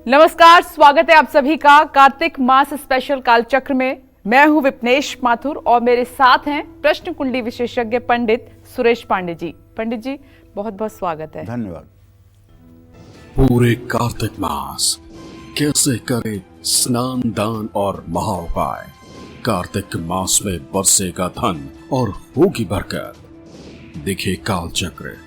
नमस्कार, स्वागत है आप सभी का कार्तिक मास स्पेशल कालचक्र में। मैं हूं विपनेश माथुर और मेरे साथ हैं प्रश्न कुंडली विशेषज्ञ पंडित सुरेश पांडे जी। पंडित जी, बहुत बहुत स्वागत है। धन्यवाद। पूरे कार्तिक मास कैसे करें स्नान, दान और महाउपाय। कार्तिक मास में बरसेगा धन और होगी बरकत। देखिए कालचक्र।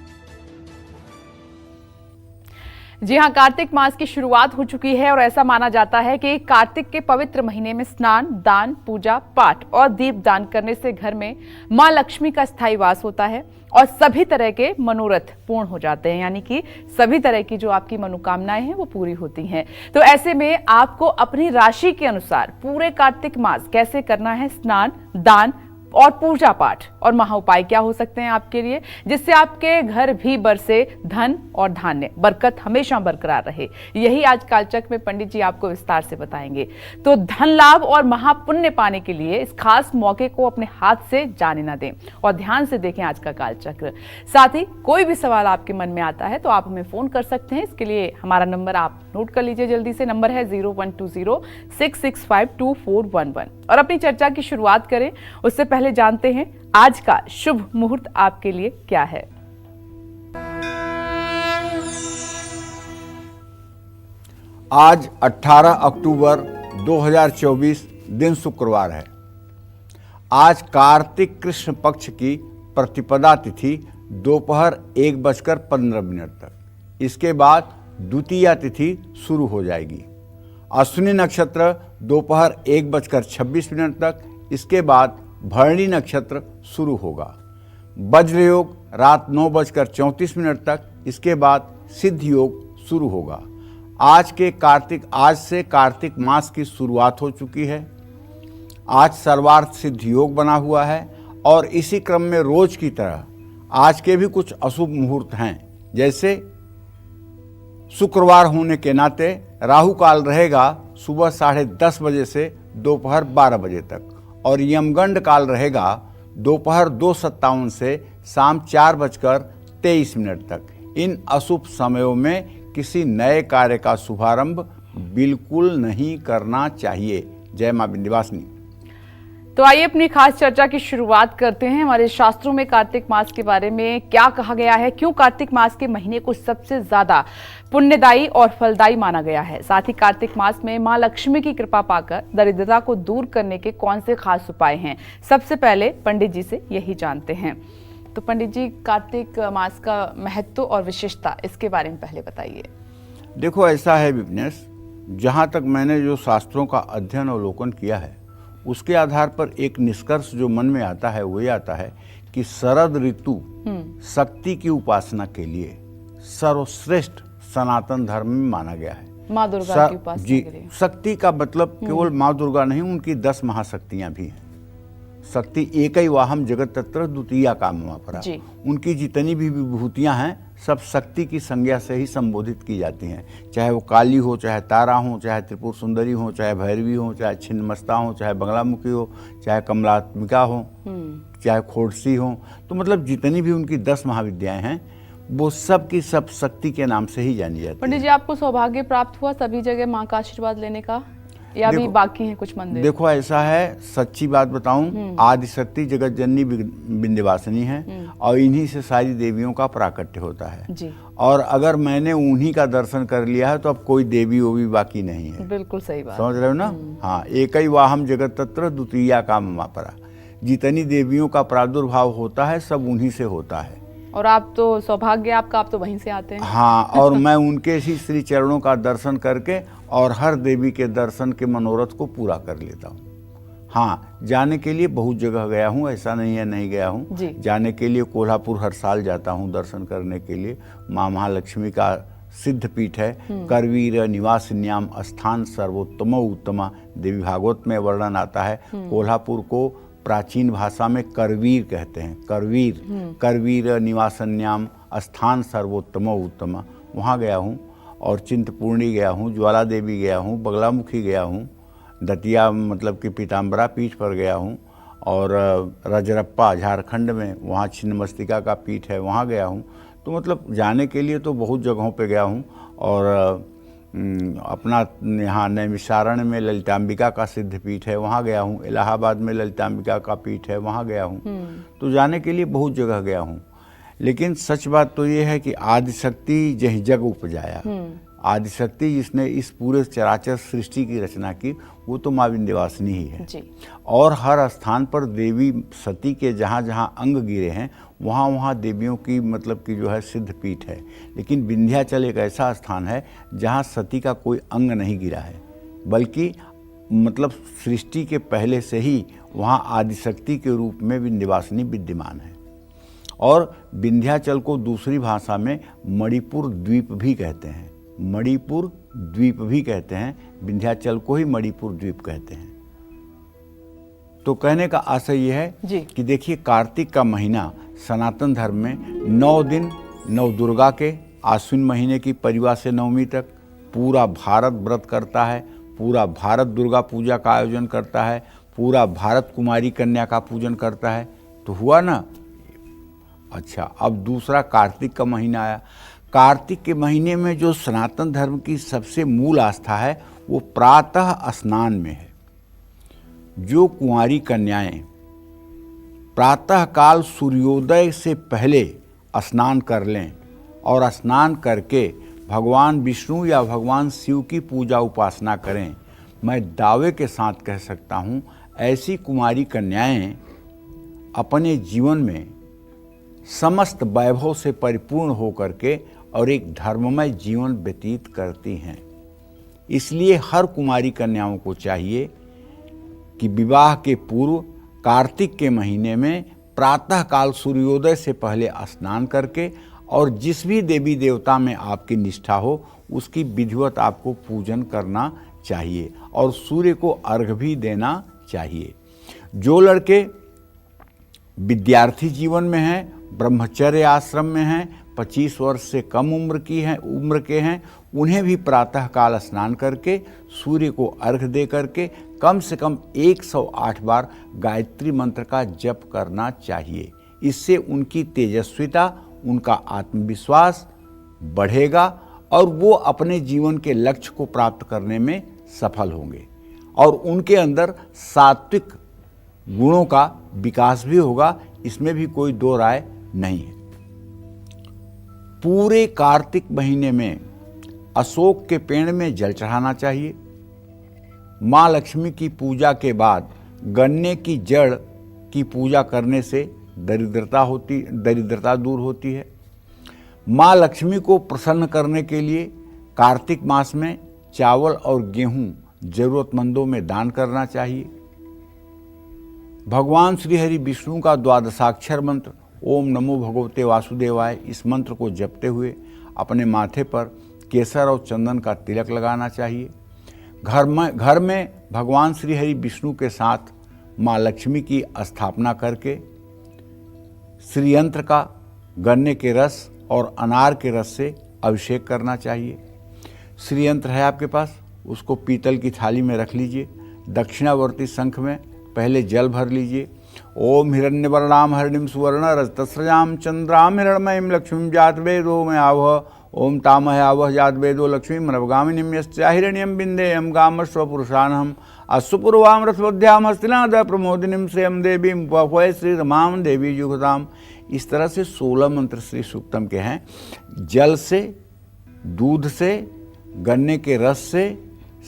जी हाँ, कार्तिक मास की शुरुआत हो चुकी है और ऐसा माना जाता है कि कार्तिक के पवित्र महीने में स्नान, दान, पूजा पाठ और दीप दान करने से घर में मां लक्ष्मी का स्थायी वास होता है और सभी तरह के मनोरथ पूर्ण हो जाते हैं, यानी कि सभी तरह की जो आपकी मनोकामनाएं हैं वो पूरी होती हैं। तो ऐसे में आपको अपनी राशि के अनुसार पूरे कार्तिक मास कैसे करना है स्नान, दान और पूजा पाठ और महाउपाय क्या हो सकते हैं आपके लिए, जिससे आपके घर भी बरसे धन और धान्य, बरकत हमेशा बरकरार रहे। यही आज कालचक्र में पंडित जी आपको विस्तार से बताएंगे। तो धन लाभ और महापुण्य पाने के लिए इस खास मौके को अपने हाथ से जाने ना दें और ध्यान से देखें आज का कालचक्र। साथ ही कोई भी सवाल आपके मन में आता है तो आप हमें फोन कर सकते हैं। इसके लिए हमारा नंबर आप नोट कर लीजिए जल्दी से। नंबर है 0120-665-2411। और अपनी चर्चा की शुरुआत करें उससे पहले जानते हैं आज का शुभ मुहूर्त आपके लिए क्या है। आज 18 अक्टूबर 2024 दिन शुक्रवार है। आज कार्तिक कृष्ण पक्ष की प्रतिपदा तिथि दोपहर 1:15 तक। इसके बाद द्वितीया तिथि शुरू हो जाएगी। अश्विनी नक्षत्र दोपहर 1:26 तक। इसके बाद भरणी नक्षत्र शुरू होगा। वज्र योग रात 9:34 तक। इसके बाद सिद्ध योग शुरू होगा। आज से कार्तिक मास की शुरुआत हो चुकी है। आज सर्वार्थ सिद्ध योग बना हुआ है और इसी क्रम में रोज की तरह आज के भी कुछ अशुभ मुहूर्त हैं। जैसे शुक्रवार होने के नाते राहु काल रहेगा सुबह 10:30 बजे से दोपहर 12 बजे तक और यमगंड काल रहेगा दोपहर 2:57 से शाम 4:23 तक। इन अशुभ समयों में किसी नए कार्य का शुभारंभ बिल्कुल नहीं करना चाहिए। जय मां विंध्यवासिनी। तो आइए अपनी खास चर्चा की शुरुआत करते हैं। हमारे शास्त्रों में कार्तिक मास के बारे में क्या कहा गया है, क्यों कार्तिक मास के महीने को सबसे ज्यादा पुण्यदायी और फलदायी माना गया है। साथ ही कार्तिक मास में मां लक्ष्मी की कृपा पाकर दरिद्रता को दूर करने के कौन से खास उपाय हैं, सबसे पहले पंडित जी से यही जानते हैं। तो पंडित जी, कार्तिक मास का महत्व और विशेषता इसके बारे में पहले बताइए। देखो, ऐसा है विपनेश, जहाँ तक मैंने जो शास्त्रों का अध्ययन अवलोकन किया है उसके आधार पर एक निष्कर्ष जो मन में आता है वो ये आता है कि शरद ऋतु शक्ति की उपासना के लिए सर्वश्रेष्ठ सनातन धर्म में माना गया है। माँ दुर्गा की उपासना के लिए। शक्ति का मतलब केवल माँ दुर्गा नहीं, उनकी 10 महाशक्तियां भी हैं। शक्ति एकैवाहम जगत तत्र द्वितीया काममा परा। उनकी जितनी भी विभूतियां हैं सब शक्ति की संज्ञा से ही संबोधित की जाती हैं। चाहे वो काली हो, चाहे तारा हो, चाहे त्रिपुर सुंदरी हो, चाहे भैरवी हो, चाहे छिन्नमस्ता हो, चाहे बंगलामुखी हो, चाहे कमलात्मिका हो, चाहे खोड़सी हो। तो मतलब जितनी भी उनकी 10 महाविद्याएं हैं वो सब की सब शक्ति के नाम से ही जानी जाती है। पंडित जी, आपको सौभाग्य प्राप्त हुआ सभी जगह माँ का आशीर्वाद लेने का, या भी बाकी हैं कुछ मंदिर? देखो, ऐसा है, सच्ची बात बताऊं, आदिशक्ति जगत जननी विंध्यवासिनी है और इन्हीं से सारी देवियों का प्राकट्य होता है जी। और अगर मैंने उन्हीं का दर्शन कर लिया है तो अब कोई देवी वो भी बाकी नहीं है। बिल्कुल सही बात, समझ रहे हो ना। हाँ, एकैवाहम जगत तत्र द्वितीया काममा परा। जितनी देवियों का प्रादुर्भाव होता है सब उन्हीं से होता है। और आप तो सौभाग्य आपका, आप तो वहीं से आते हैं। हाँ, और मैं उनके ही श्री चरणों का दर्शन करके और हर देवी के दर्शन के मनोरथ को पूरा कर लेता हूँ। हाँ, जाने के लिए बहुत जगह गया हूँ, ऐसा नहीं है नहीं गया हूँ। जाने के लिए कोल्हापुर हर साल जाता हूँ दर्शन करने के लिए। माँ महालक्ष्मी का सिद्ध पीठ है। करवीर निवासिन्याम स्थान सर्वोत्तम उत्तमा, देवी भागवत में वर्णन आता है। कोल्हापुर को प्राचीन भाषा में करवीर कहते हैं। करवीर निवासन्याम स्थान सर्वोत्तम उत्तम। वहाँ गया हूँ और चिंतपूर्णी गया हूँ, ज्वाला देवी गया हूँ, बगलामुखी गया हूँ, दतिया मतलब कि पीताम्बरा पीठ पर गया हूँ और रजरप्पा झारखंड में वहाँ छिन्नमस्तिका का पीठ है, वहाँ गया हूँ। तो मतलब जाने के लिए तो बहुत जगहों पे गया हूँ और अपना यहाँ नैमिषारण्य में ललितांबिका का सिद्धपीठ है, वहाँ गया हूँ। इलाहाबाद में ललितांबिका का पीठ है, वहाँ गया हूँ। तो जाने के लिए बहुत जगह गया हूँ। लेकिन सच बात तो ये है कि आदिशक्ति जहीं जग उपजाया, आदिशक्ति जिसने इस पूरे चराचर सृष्टि की रचना की, वो तो माँ विंध्यवासिनी ही है जी। और हर स्थान पर देवी सती के जहाँ जहाँ अंग गिरे हैं वहाँ वहाँ देवियों की मतलब कि जो है सिद्ध पीठ है। लेकिन विंध्याचल एक ऐसा स्थान है जहाँ सती का कोई अंग नहीं गिरा है, बल्कि मतलब सृष्टि के पहले से ही वहाँ आदिशक्ति के रूप में विंध्यवासिनी विद्यमान है। और विंध्याचल को दूसरी भाषा में मणिपुर द्वीप भी कहते हैं, मणिपुर द्वीप भी कहते हैं, विंध्याचल को ही मणिपुर द्वीप कहते हैं। तो कहने का आशय यह है कि देखिए, कार्तिक का महीना सनातन धर्म में 9 दिन नवदुर्गा के आश्विन महीने की परिवा से नवमी तक पूरा भारत व्रत करता है, पूरा भारत दुर्गा पूजा का आयोजन करता है, पूरा भारत कुमारी कन्या का पूजन करता है। तो हुआ ना। अच्छा, अब दूसरा कार्तिक का महीना आया। कार्तिक के महीने में जो सनातन धर्म की सबसे मूल आस्था है वो प्रातः स्नान में है। जो कुंवारी कन्याएं प्रातः काल सूर्योदय से पहले स्नान कर लें और स्नान करके भगवान विष्णु या भगवान शिव की पूजा उपासना करें, मैं दावे के साथ कह सकता हूँ ऐसी कुंवारी कन्याएं अपने जीवन में समस्त वैभव से परिपूर्ण होकर के और एक धर्ममय जीवन व्यतीत करती हैं। इसलिए हर कुमारी कन्याओं को चाहिए कि विवाह के पूर्व कार्तिक के महीने में प्रातः काल सूर्योदय से पहले स्नान करके और जिस भी देवी देवता में आपकी निष्ठा हो उसकी विधिवत आपको पूजन करना चाहिए और सूर्य को अर्घ्य भी देना चाहिए। जो लड़के विद्यार्थी जीवन में हैं, ब्रह्मचर्य आश्रम में हैं, 25 वर्ष से कम उम्र के हैं, उन्हें भी प्रातः काल स्नान करके सूर्य को अर्घ्य दे करके कम से कम 108 बार गायत्री मंत्र का जप करना चाहिए। इससे उनकी तेजस्विता, उनका आत्मविश्वास बढ़ेगा और वो अपने जीवन के लक्ष्य को प्राप्त करने में सफल होंगे और उनके अंदर सात्विक गुणों का विकास भी होगा। इसमें भी कोई दो राय नहीं है। पूरे कार्तिक महीने में अशोक के पेड़ में जल चढ़ाना चाहिए। माँ लक्ष्मी की पूजा के बाद गन्ने की जड़ की पूजा करने से दरिद्रता दूर होती है। माँ लक्ष्मी को प्रसन्न करने के लिए कार्तिक मास में चावल और गेहूं जरूरतमंदों में दान करना चाहिए। भगवान श्री हरि विष्णु का द्वादशाक्षर मंत्र ओम नमो भगवते वासुदेवाय, इस मंत्र को जपते हुए अपने माथे पर केसर और चंदन का तिलक लगाना चाहिए। घर में भगवान श्री हरि विष्णु के साथ माँ लक्ष्मी की स्थापना करके श्रीयंत्र का गन्ने के रस और अनार के रस से अभिषेक करना चाहिए। श्रीयंत्र है आपके पास, उसको पीतल की थाली में रख लीजिए। दक्षिणावर्ती शंख में पहले जल भर लीजिए। ओम हिरण्यवर्णाम हरिणीम सुवर्ण रजतस्रजाम चंद्राम हिरण्मयीं लक्ष्मीं जात वेदो में आवह। ओम तामह आवह जात वेदो लक्ष्मी मनवगामिनीं यस्या हिरण्यं बिंदेयं गाम स्वपुरुषानहम् अश्वपूर्वाम रथवध्याम हस्तिनाद प्रमोदिनीं श्रेयं देवीं वै श्री रमाम देवी युगताम। इस तरह से 16 मंत्र श्री सूक्तम के हैं। जल से, दूध से, गन्ने के रस से,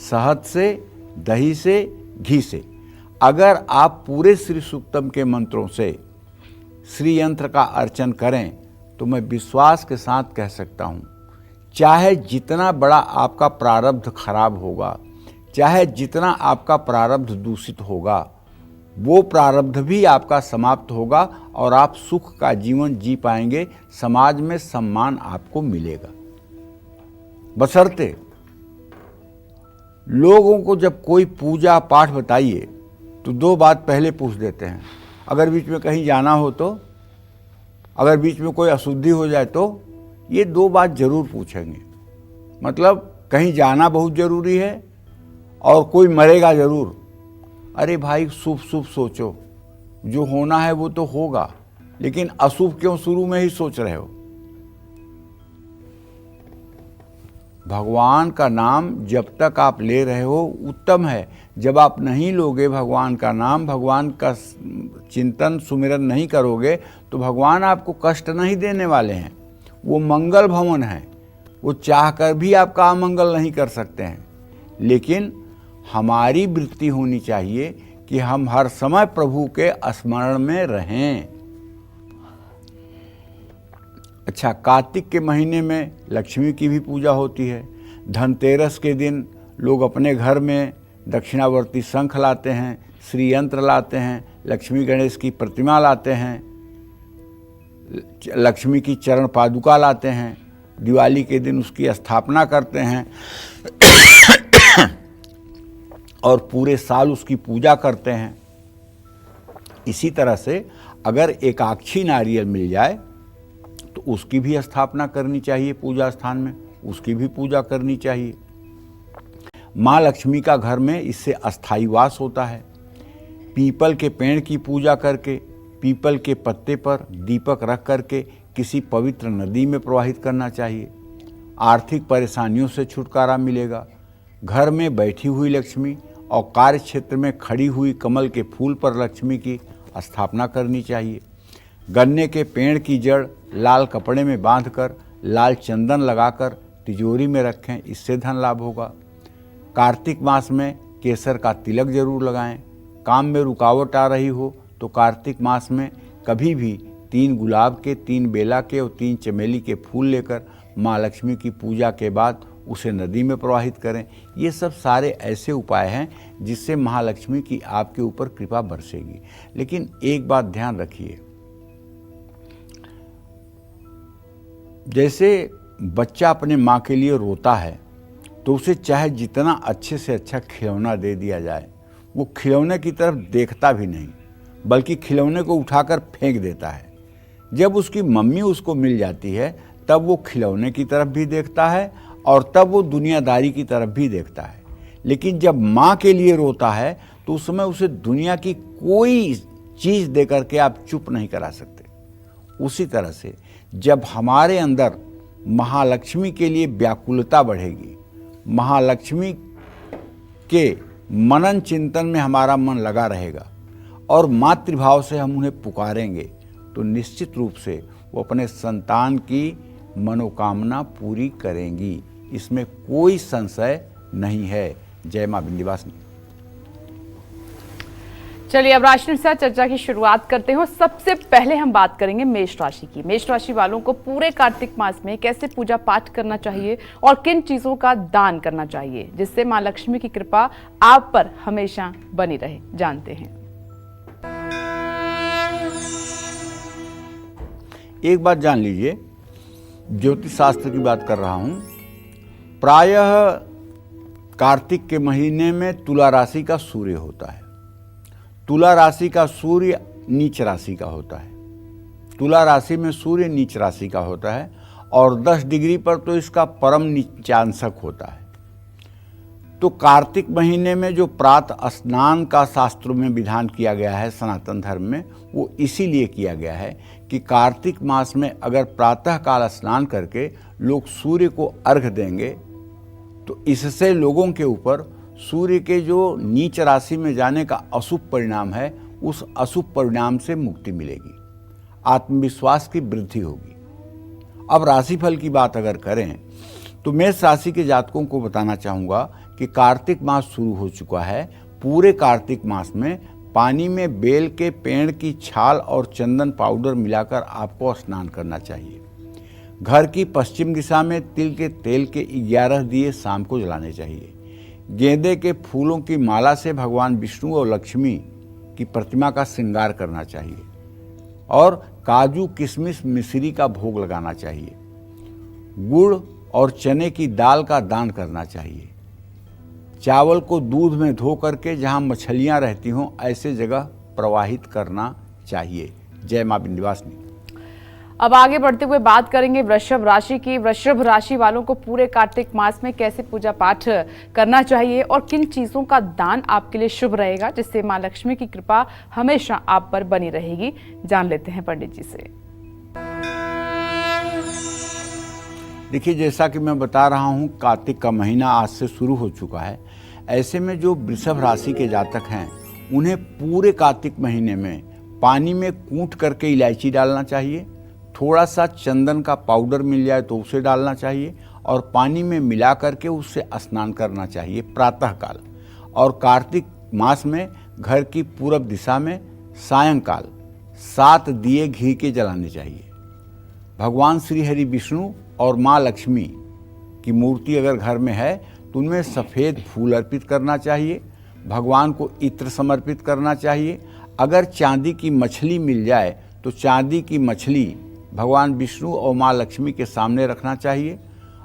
शहद से, दही से, घी से अगर आप पूरे श्री सूक्तम के मंत्रों से श्री यंत्र का अर्चन करें तो मैं विश्वास के साथ कह सकता हूँ, चाहे जितना बड़ा आपका प्रारब्ध खराब होगा, चाहे जितना आपका प्रारब्ध दूषित होगा, वो प्रारब्ध भी आपका समाप्त होगा और आप सुख का जीवन जी पाएंगे। समाज में सम्मान आपको मिलेगा। बशर्ते लोगों को जब कोई पूजा पाठ बताइए तो 2 बात पहले पूछ देते हैं। अगर बीच में कहीं जाना हो तो, अगर बीच में कोई अशुद्धि हो जाए तो ये 2 बात जरूर पूछेंगे। मतलब कहीं जाना बहुत जरूरी है और कोई मरेगा जरूर। अरे भाई, शुभ शुभ सोचो, जो होना है वो तो होगा, लेकिन अशुभ क्यों शुरू में ही सोच रहे हो? भगवान का नाम जब तक आप ले रहे हो उत्तम है। जब आप नहीं लोगे भगवान का नाम, भगवान का चिंतन सुमिरन नहीं करोगे, तो भगवान आपको कष्ट नहीं देने वाले हैं। वो मंगल भवन है, वो चाहकर भी आपका अमंगल नहीं कर सकते हैं। लेकिन हमारी वृत्ति होनी चाहिए कि हम हर समय प्रभु के स्मरण में रहें। अच्छा, कार्तिक के महीने में लक्ष्मी की भी पूजा होती है। धनतेरस के दिन लोग अपने घर में दक्षिणावर्ती शंख लाते हैं, श्री यंत्र लाते हैं, लक्ष्मी गणेश की प्रतिमा लाते हैं, लक्ष्मी की चरण पादुका लाते हैं, दिवाली के दिन उसकी स्थापना करते हैं और पूरे साल उसकी पूजा करते हैं। इसी तरह से अगर एकाक्षी नारियल मिल जाए तो उसकी भी स्थापना करनी चाहिए पूजा स्थान में, उसकी भी पूजा करनी चाहिए। माँ लक्ष्मी का घर में इससे अस्थायी वास होता है। पीपल के पेड़ की पूजा करके पीपल के पत्ते पर दीपक रख करके किसी पवित्र नदी में प्रवाहित करना चाहिए। आर्थिक परेशानियों से छुटकारा मिलेगा। घर में बैठी हुई लक्ष्मी और कार्य क्षेत्र में खड़ी हुई कमल के फूल पर लक्ष्मी की स्थापना करनी चाहिए। गन्ने के पेड़ की जड़ लाल कपड़े में बांधकर लाल चंदन लगाकर तिजोरी में रखें, इससे धन लाभ होगा। कार्तिक मास में केसर का तिलक जरूर लगाएं। काम में रुकावट आ रही हो तो कार्तिक मास में कभी भी 3 गुलाब के, 3 बेला के और 3 चमेली के फूल लेकर माँ लक्ष्मी की पूजा के बाद उसे नदी में प्रवाहित करें। ये सब सारे ऐसे उपाय हैं जिससे महालक्ष्मी की आपके ऊपर कृपा बरसेगी। लेकिन एक बात ध्यान रखिए, जैसे बच्चा अपने माँ के लिए रोता है तो उसे चाहे जितना अच्छे से अच्छा खिलौना दे दिया जाए, वो खिलौने की तरफ देखता भी नहीं, बल्कि खिलौने को उठाकर फेंक देता है। जब उसकी मम्मी उसको मिल जाती है तब वो खिलौने की तरफ भी देखता है और तब वो दुनियादारी की तरफ भी देखता है। लेकिन जब माँ के लिए रोता है तो उस समय उसे दुनिया की कोई चीज़ दे करके आप चुप नहीं करा सकते। उसी तरह से जब हमारे अंदर महालक्ष्मी के लिए व्याकुलता बढ़ेगी, महालक्ष्मी के मनन चिंतन में हमारा मन लगा रहेगा और मातृभाव से हम उन्हें पुकारेंगे, तो निश्चित रूप से वो अपने संतान की मनोकामना पूरी करेंगी। इसमें कोई संशय नहीं है। जय मां विंध्यवासिनी। चलिए अब राशि अनुसार चर्चा की शुरुआत करते हैं। सबसे पहले हम बात करेंगे मेष राशि की। मेष राशि वालों को पूरे कार्तिक मास में कैसे पूजा पाठ करना चाहिए और किन चीजों का दान करना चाहिए जिससे मां लक्ष्मी की कृपा आप पर हमेशा बनी रहे, जानते हैं। एक बात जान लीजिए, ज्योतिष शास्त्र की बात कर रहा हूं। प्रायः कार्तिक के महीने में तुला राशि का सूर्य होता है। तुला राशि का सूर्य नीच राशि का होता है। तुला राशि में सूर्य नीच राशि का होता है और 10 डिग्री पर तो इसका परम नीचांशक होता है। तो कार्तिक महीने में जो प्रातः स्नान का शास्त्रों में विधान किया गया है सनातन धर्म में, वो इसीलिए किया गया है कि कार्तिक मास में अगर प्रातः काल स्नान करके लोग सूर्य को अर्घ देंगे तो इससे लोगों के ऊपर सूर्य के जो नीच राशि में जाने का अशुभ परिणाम है, उस अशुभ परिणाम से मुक्ति मिलेगी, आत्मविश्वास की वृद्धि होगी। अब राशिफल की बात अगर करें तो मेष राशि के जातकों को बताना चाहूँगा कि कार्तिक मास शुरू हो चुका है। पूरे कार्तिक मास में पानी में बेल के पेड़ की छाल और चंदन पाउडर मिलाकर आपको स्नान करना चाहिए। घर की पश्चिम दिशा में तिल के तेल के 11 दिए शाम को जलाने चाहिए। गेंदे के फूलों की माला से भगवान विष्णु और लक्ष्मी की प्रतिमा का श्रृंगार करना चाहिए और काजू किशमिश मिश्री का भोग लगाना चाहिए। गुड़ और चने की दाल का दान करना चाहिए। चावल को दूध में धो करके जहां मछलियां रहती हों ऐसे जगह प्रवाहित करना चाहिए। जय मां विंध्यवासिनी। अब आगे बढ़ते हुए बात करेंगे वृषभ राशि की। वृषभ राशि वालों को पूरे कार्तिक मास में कैसे पूजा पाठ करना चाहिए और किन चीजों का दान आपके लिए शुभ रहेगा जिससे मां लक्ष्मी की कृपा हमेशा आप पर बनी रहेगी, जान लेते हैं पंडित जी से। देखिए, जैसा कि मैं बता रहा हूँ, कार्तिक का महीना आज से शुरू हो चुका है। ऐसे में जो वृषभ राशि के जातक हैं, उन्हें पूरे कार्तिक महीने में पानी में कूट करके इलायची डालना चाहिए, थोड़ा सा चंदन का पाउडर मिल जाए तो उसे डालना चाहिए और पानी में मिला करके उससे स्नान करना चाहिए प्रातःकाल। और कार्तिक मास में घर की पूरब दिशा में सायंकाल 7 दिए घी के जलाने चाहिए। भगवान श्री हरि विष्णु और माँ लक्ष्मी की मूर्ति अगर घर में है तो उनमें सफ़ेद फूल अर्पित करना चाहिए। भगवान को इत्र समर्पित करना चाहिए। अगर चांदी की मछली मिल जाए तो चांदी की मछली भगवान विष्णु और माँ लक्ष्मी के सामने रखना चाहिए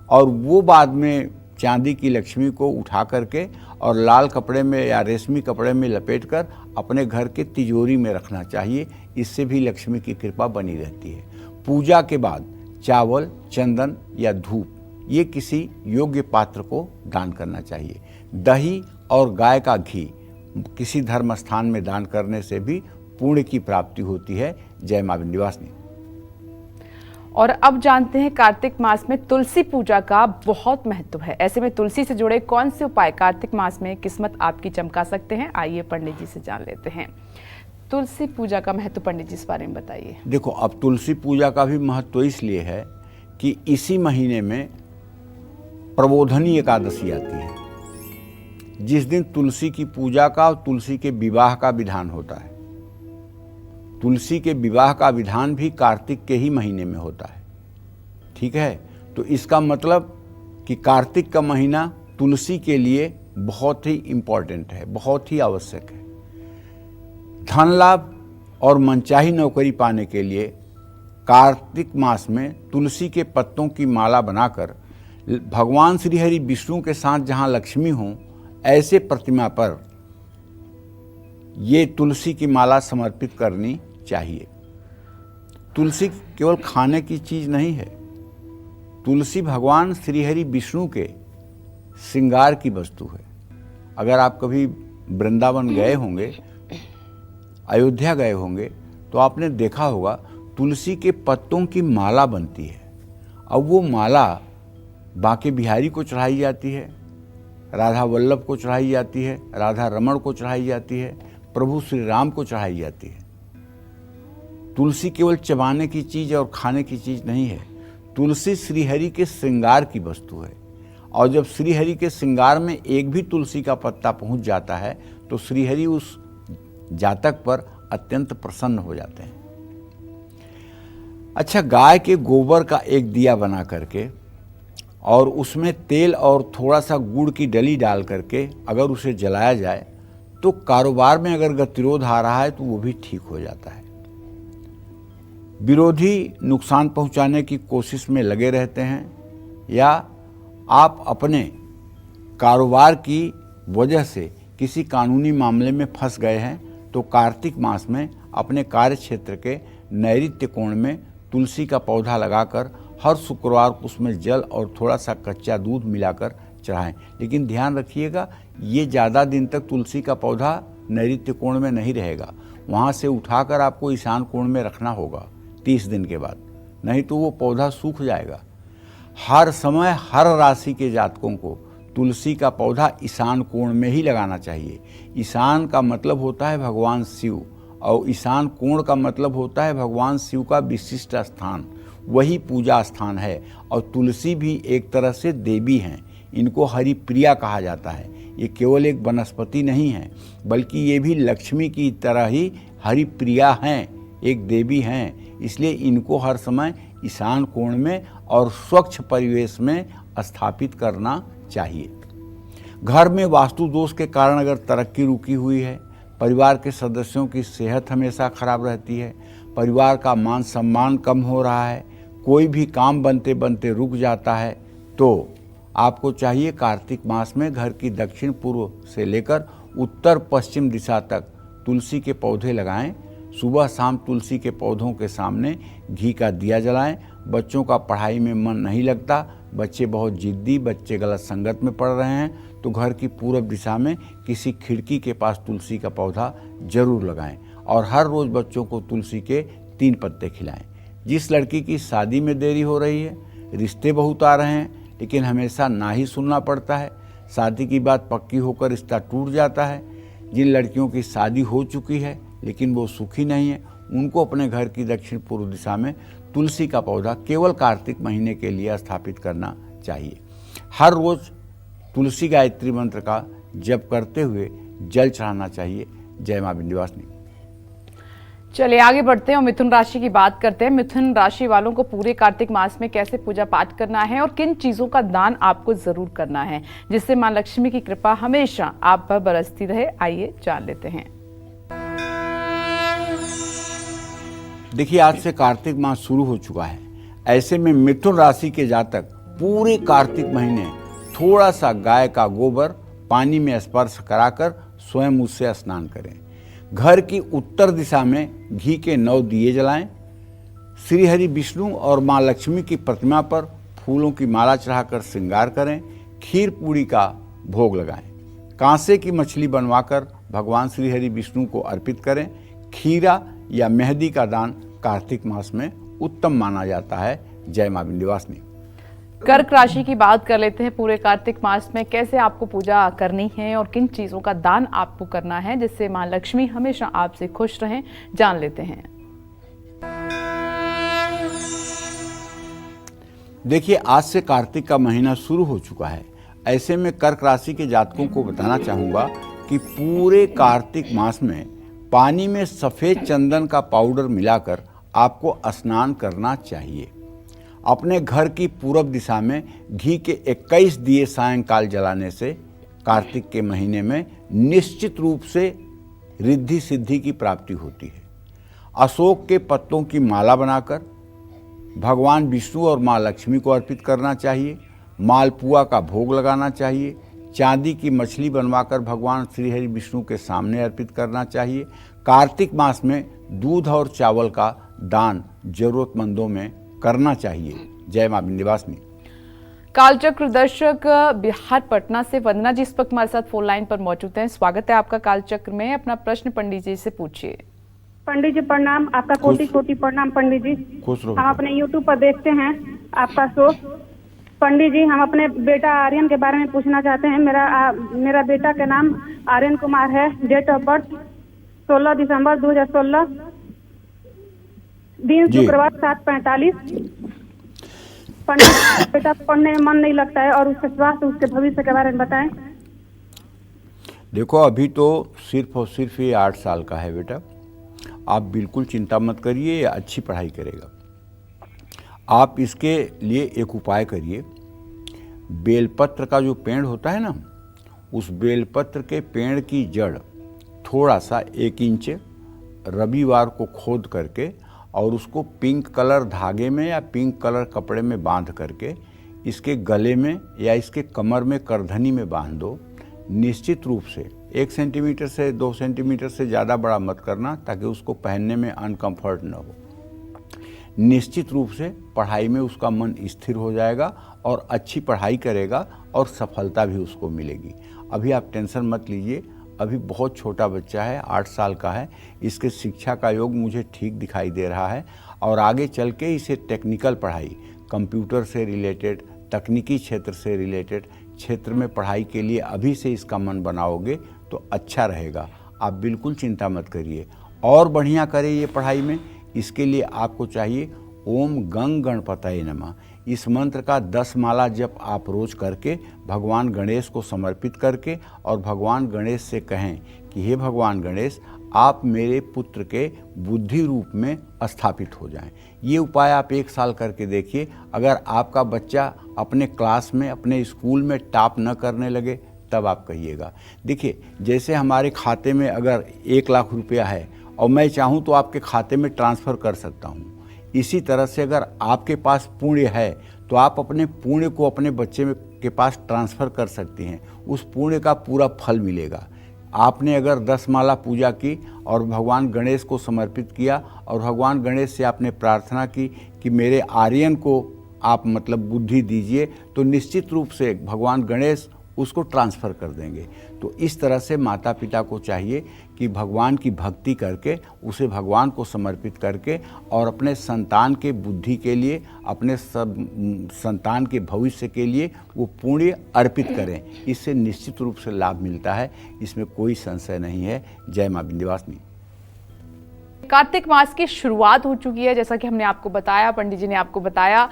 और वो बाद में चांदी की लक्ष्मी को उठा करके और लाल कपड़े में या रेशमी कपड़े में लपेटकर अपने घर के तिजोरी में रखना चाहिए। इससे भी लक्ष्मी की कृपा बनी रहती है। पूजा के बाद चावल, चंदन या धूप ये किसी योग्य पात्र को दान करना चाहिए। दही और गाय का घी किसी धर्म स्थान में दान करने से भी पुण्य की प्राप्ति होती है। जय मां विंध्यवासिनी। और अब जानते हैं कार्तिक मास में तुलसी पूजा का बहुत महत्व है। ऐसे में तुलसी से जुड़े कौन से उपाय कार्तिक मास में किस्मत आपकी चमका सकते हैं, आइए पंडित जी से जान लेते हैं। तुलसी पूजा का महत्व पंडित जी इस बारे में बताइए। देखो, अब तुलसी पूजा का भी महत्व इसलिए है कि इसी महीने में प्रबोधनी एकादशी आती है, जिस दिन तुलसी की पूजा का और तुलसी के विवाह का विधान होता है। तुलसी के विवाह का विधान भी कार्तिक के ही महीने में होता है। ठीक है, तो इसका मतलब कि कार्तिक का महीना तुलसी के लिए बहुत ही इम्पोर्टेंट है, बहुत ही आवश्यक है। धन लाभ और मनचाही नौकरी पाने के लिए कार्तिक मास में तुलसी के पत्तों की माला बनाकर भगवान श्री हरि विष्णु के साथ जहाँ लक्ष्मी हों ऐसे प्रतिमा पर ये तुलसी की माला समर्पित करनी चाहिए। तुलसी केवल खाने की चीज नहीं है, तुलसी भगवान श्री हरि विष्णु के श्रृंगार की वस्तु है। अगर आप कभी वृंदावन गए होंगे, अयोध्या गए होंगे, तो आपने देखा होगा तुलसी के पत्तों की माला बनती है। अब वो माला बांके बिहारी को चढ़ाई जाती है, राधा वल्लभ को चढ़ाई जाती है, राधा रमण को चढ़ाई जाती है, प्रभु श्री राम को चढ़ाई जाती है। तुलसी केवल चबाने की चीज और खाने की चीज नहीं है, तुलसी श्रीहरि के श्रृंगार की वस्तु है। और जब श्रीहरि के श्रृंगार में एक भी तुलसी का पत्ता पहुंच जाता है तो श्रीहरि उस जातक पर अत्यंत प्रसन्न हो जाते हैं। अच्छा, गाय के गोबर का एक दिया बना करके और उसमें तेल और थोड़ा सा गुड़ की डली डाल करके अगर उसे जलाया जाए तो कारोबार में अगर गतिरोध आ रहा है तो वो भी ठीक हो जाता है। विरोधी नुकसान पहुंचाने की कोशिश में लगे रहते हैं या आप अपने कारोबार की वजह से किसी कानूनी मामले में फंस गए हैं तो कार्तिक मास में अपने कार्य क्षेत्र के नैऋत्य कोण में तुलसी का पौधा लगाकर हर शुक्रवार को उसमें जल और थोड़ा सा कच्चा दूध मिलाकर चढ़ाएं। लेकिन ध्यान रखिएगा, ये ज़्यादा दिन तक तुलसी का पौधा नैऋत्य कोण में नहीं रहेगा, वहाँ से उठाकर आपको ईशान कोण में रखना होगा 30 दिन के बाद, नहीं तो वो पौधा सूख जाएगा। हर समय हर राशि के जातकों को तुलसी का पौधा ईशान कोण में ही लगाना चाहिए। ईशान का मतलब होता है भगवान शिव और ईशान कोण का मतलब होता है भगवान शिव का विशिष्ट स्थान, वही पूजा स्थान है। और तुलसी भी एक तरह से देवी हैं, इनको हरिप्रिया कहा जाता है। ये केवल एक वनस्पति नहीं है बल्कि ये भी लक्ष्मी की तरह ही हरिप्रिया हैं, एक देवी हैं। इसलिए इनको हर समय ईशान कोण में और स्वच्छ परिवेश में स्थापित करना चाहिए। घर में वास्तु दोष के कारण अगर तरक्की रुकी हुई है, परिवार के सदस्यों की सेहत हमेशा खराब रहती है, परिवार का मान सम्मान कम हो रहा है, कोई भी काम बनते बनते रुक जाता है, तो आपको चाहिए कार्तिक मास में घर की दक्षिण पूर्व से लेकर उत्तर पश्चिम दिशा तक तुलसी के पौधे लगाएं। सुबह शाम तुलसी के पौधों के सामने घी का दिया जलाएं। बच्चों का पढ़ाई में मन नहीं लगता, बच्चे बहुत जिद्दी, बच्चे गलत संगत में पड़ रहे हैं, तो घर की पूरब दिशा में किसी खिड़की के पास तुलसी का पौधा जरूर लगाएं और हर रोज़ बच्चों को तुलसी के 3 पत्ते खिलाएं। जिस लड़की की शादी में देरी हो रही है, रिश्ते बहुत आ रहे हैं लेकिन हमेशा ना ही सुनना पड़ता है। शादी की बात पक्की होकर रिश्ता टूट जाता है। जिन लड़कियों की शादी हो चुकी है लेकिन वो सुखी नहीं है, उनको अपने घर की दक्षिण पूर्व दिशा में तुलसी का पौधा केवल कार्तिक महीने के लिए स्थापित करना चाहिए। हर रोज तुलसी गायत्री मंत्र का जप करते हुए जल चढ़ाना चाहिए। जय मां विंध्यवासिनी। चलिए आगे बढ़ते हैं और मिथुन राशि की बात करते हैं। मिथुन राशि वालों को पूरे कार्तिक मास में कैसे पूजा पाठ करना है और किन चीजों का दान आपको जरूर करना है जिससे मां लक्ष्मी की कृपा हमेशा आप पर बरसती रहे, आइए जान लेते हैं। देखिए, आज से कार्तिक मास शुरू हो चुका है। ऐसे में मिथुन राशि के जातक पूरे कार्तिक महीने थोड़ा सा गाय का गोबर पानी में स्पर्श कराकर स्वयं उससे स्नान करें। घर की उत्तर दिशा में घी के 9 दिए जलाएं। श्री हरि विष्णु और मां लक्ष्मी की प्रतिमा पर फूलों की माला चढ़ाकर श्रृंगार करें। खीर पूड़ी का भोग लगाएं। कांसे की मछली बनवाकर भगवान श्री हरि विष्णु को अर्पित करें। खीरा या मेहंदी का दान कार्तिक मास में उत्तम माना जाता है। जय मां विंध्यवासिनी। कर्क राशि की बात कर लेते हैं। पूरे कार्तिक मास में कैसे आपको पूजा करनी है और किन चीजों का दान आपको करना है जिससे मां लक्ष्मी हमेशा आपसे खुश रहें, जान लेते हैं। देखिए, आज से कार्तिक का महीना शुरू हो चुका है। ऐसे में कर्क राशि के जातकों को बताना चाहूंगा कि पूरे कार्तिक मास में पानी में सफेद चंदन का पाउडर मिलाकर आपको स्नान करना चाहिए। अपने घर की पूर्व दिशा में घी के 21 दिए सायंकाल जलाने से कार्तिक के महीने में निश्चित रूप से रिद्धि सिद्धि की प्राप्ति होती है। अशोक के पत्तों की माला बनाकर भगवान विष्णु और मां लक्ष्मी को अर्पित करना चाहिए। मालपुआ का भोग लगाना चाहिए। चांदी की मछली बनवाकर भगवान श्री हरि विष्णु के सामने अर्पित करना चाहिए। कार्तिक मास में दूध और चावल का दान जरूरतमंदों में करना चाहिए। जय मां विंध्यवासिनी। कालचक्र दर्शक बिहार पटना से वंदना जी इस वक्त हमारे साथ फोन लाइन पर मौजूद हैं। स्वागत है आपका कालचक्र में। अपना प्रश्न पंडित जी से पूछिए। पंडित जी प्रणाम। आपका कोटि कोटि प्रणाम पंडित जी। खुश रहो। हम अपने यूट्यूब पर देखते हैं आपका शो। पंडित जी, हम अपने बेटा आर्यन के बारे में पूछना चाहते हैं। मेरा बेटा का नाम आर्यन कुमार है। डेट ऑफ बर्थ 16 दिसंबर 2016, दिन शुक्रवार 7:45। पंडित, बेटा पढ़ने में मन नहीं लगता है और उसके स्वास्थ्य, उसके भविष्य के बारे में बताएं। देखो, अभी तो सिर्फ और सिर्फ ये 8 साल का है बेटा। आप बिल्कुल चिंता मत करिए, ये अच्छी पढ़ाई करेगा। आप इसके लिए एक उपाय करिए। बेलपत्र का जो पेड़ होता है ना, उस बेलपत्र के पेड़ की जड़ थोड़ा सा 1 इंच रविवार को खोद करके और उसको पिंक कलर धागे में या पिंक कलर कपड़े में बांध करके इसके गले में या इसके कमर में करधनी में बांध दो। निश्चित रूप से 1 सेंटीमीटर से 2 सेंटीमीटर से ज़्यादा बड़ा मत करना ताकि उसको पहनने में अनकंफर्ट न हो। निश्चित रूप से पढ़ाई में उसका मन स्थिर हो जाएगा और अच्छी पढ़ाई करेगा और सफलता भी उसको मिलेगी। अभी आप टेंशन मत लीजिए। अभी बहुत छोटा बच्चा है, 8 साल का है। इसके शिक्षा का योग मुझे ठीक दिखाई दे रहा है और आगे चल के इसे टेक्निकल पढ़ाई, कंप्यूटर से रिलेटेड, तकनीकी क्षेत्र से रिलेटेड क्षेत्र में पढ़ाई के लिए अभी से इसका मन बनाओगे तो अच्छा रहेगा। आप बिल्कुल चिंता मत करिए और बढ़िया करें ये पढ़ाई में। इसके लिए आपको चाहिए ओम गंग गणपतये नमः। इस मंत्र का 10 माला जप आप रोज करके भगवान गणेश को समर्पित करके और भगवान गणेश से कहें कि हे भगवान गणेश, आप मेरे पुत्र के बुद्धि रूप में स्थापित हो जाएं। ये उपाय आप 1 साल करके देखिए। अगर आपका बच्चा अपने क्लास में, अपने स्कूल में टॉप न करने लगे तब आप कहिएगा। देखिए, जैसे हमारे खाते में अगर 1 लाख रुपया है और मैं चाहूँ तो आपके खाते में ट्रांसफ़र कर सकता हूँ। इसी तरह से अगर आपके पास पुण्य है तो आप अपने पुण्य को अपने बच्चे के पास ट्रांसफ़र कर सकती हैं। उस पुण्य का पूरा फल मिलेगा। आपने अगर 10 माला पूजा की और भगवान गणेश को समर्पित किया और भगवान गणेश से आपने प्रार्थना की कि मेरे आर्यन को आप मतलब बुद्धि दीजिए, तो निश्चित रूप से भगवान गणेश उसको ट्रांसफ़र कर देंगे। तो इस तरह से माता पिता को चाहिए कि भगवान की भक्ति करके उसे भगवान को समर्पित करके और अपने संतान के बुद्धि के लिए, अपने संतान के भविष्य के लिए वो पुण्य अर्पित करें। इससे निश्चित रूप से लाभ मिलता है, इसमें कोई संशय नहीं है। जय माँ विंध्यवासिनी। कार्तिक मास की शुरुआत हो चुकी है, जैसा कि हमने आपको बताया, पंडित जी ने आपको बताया।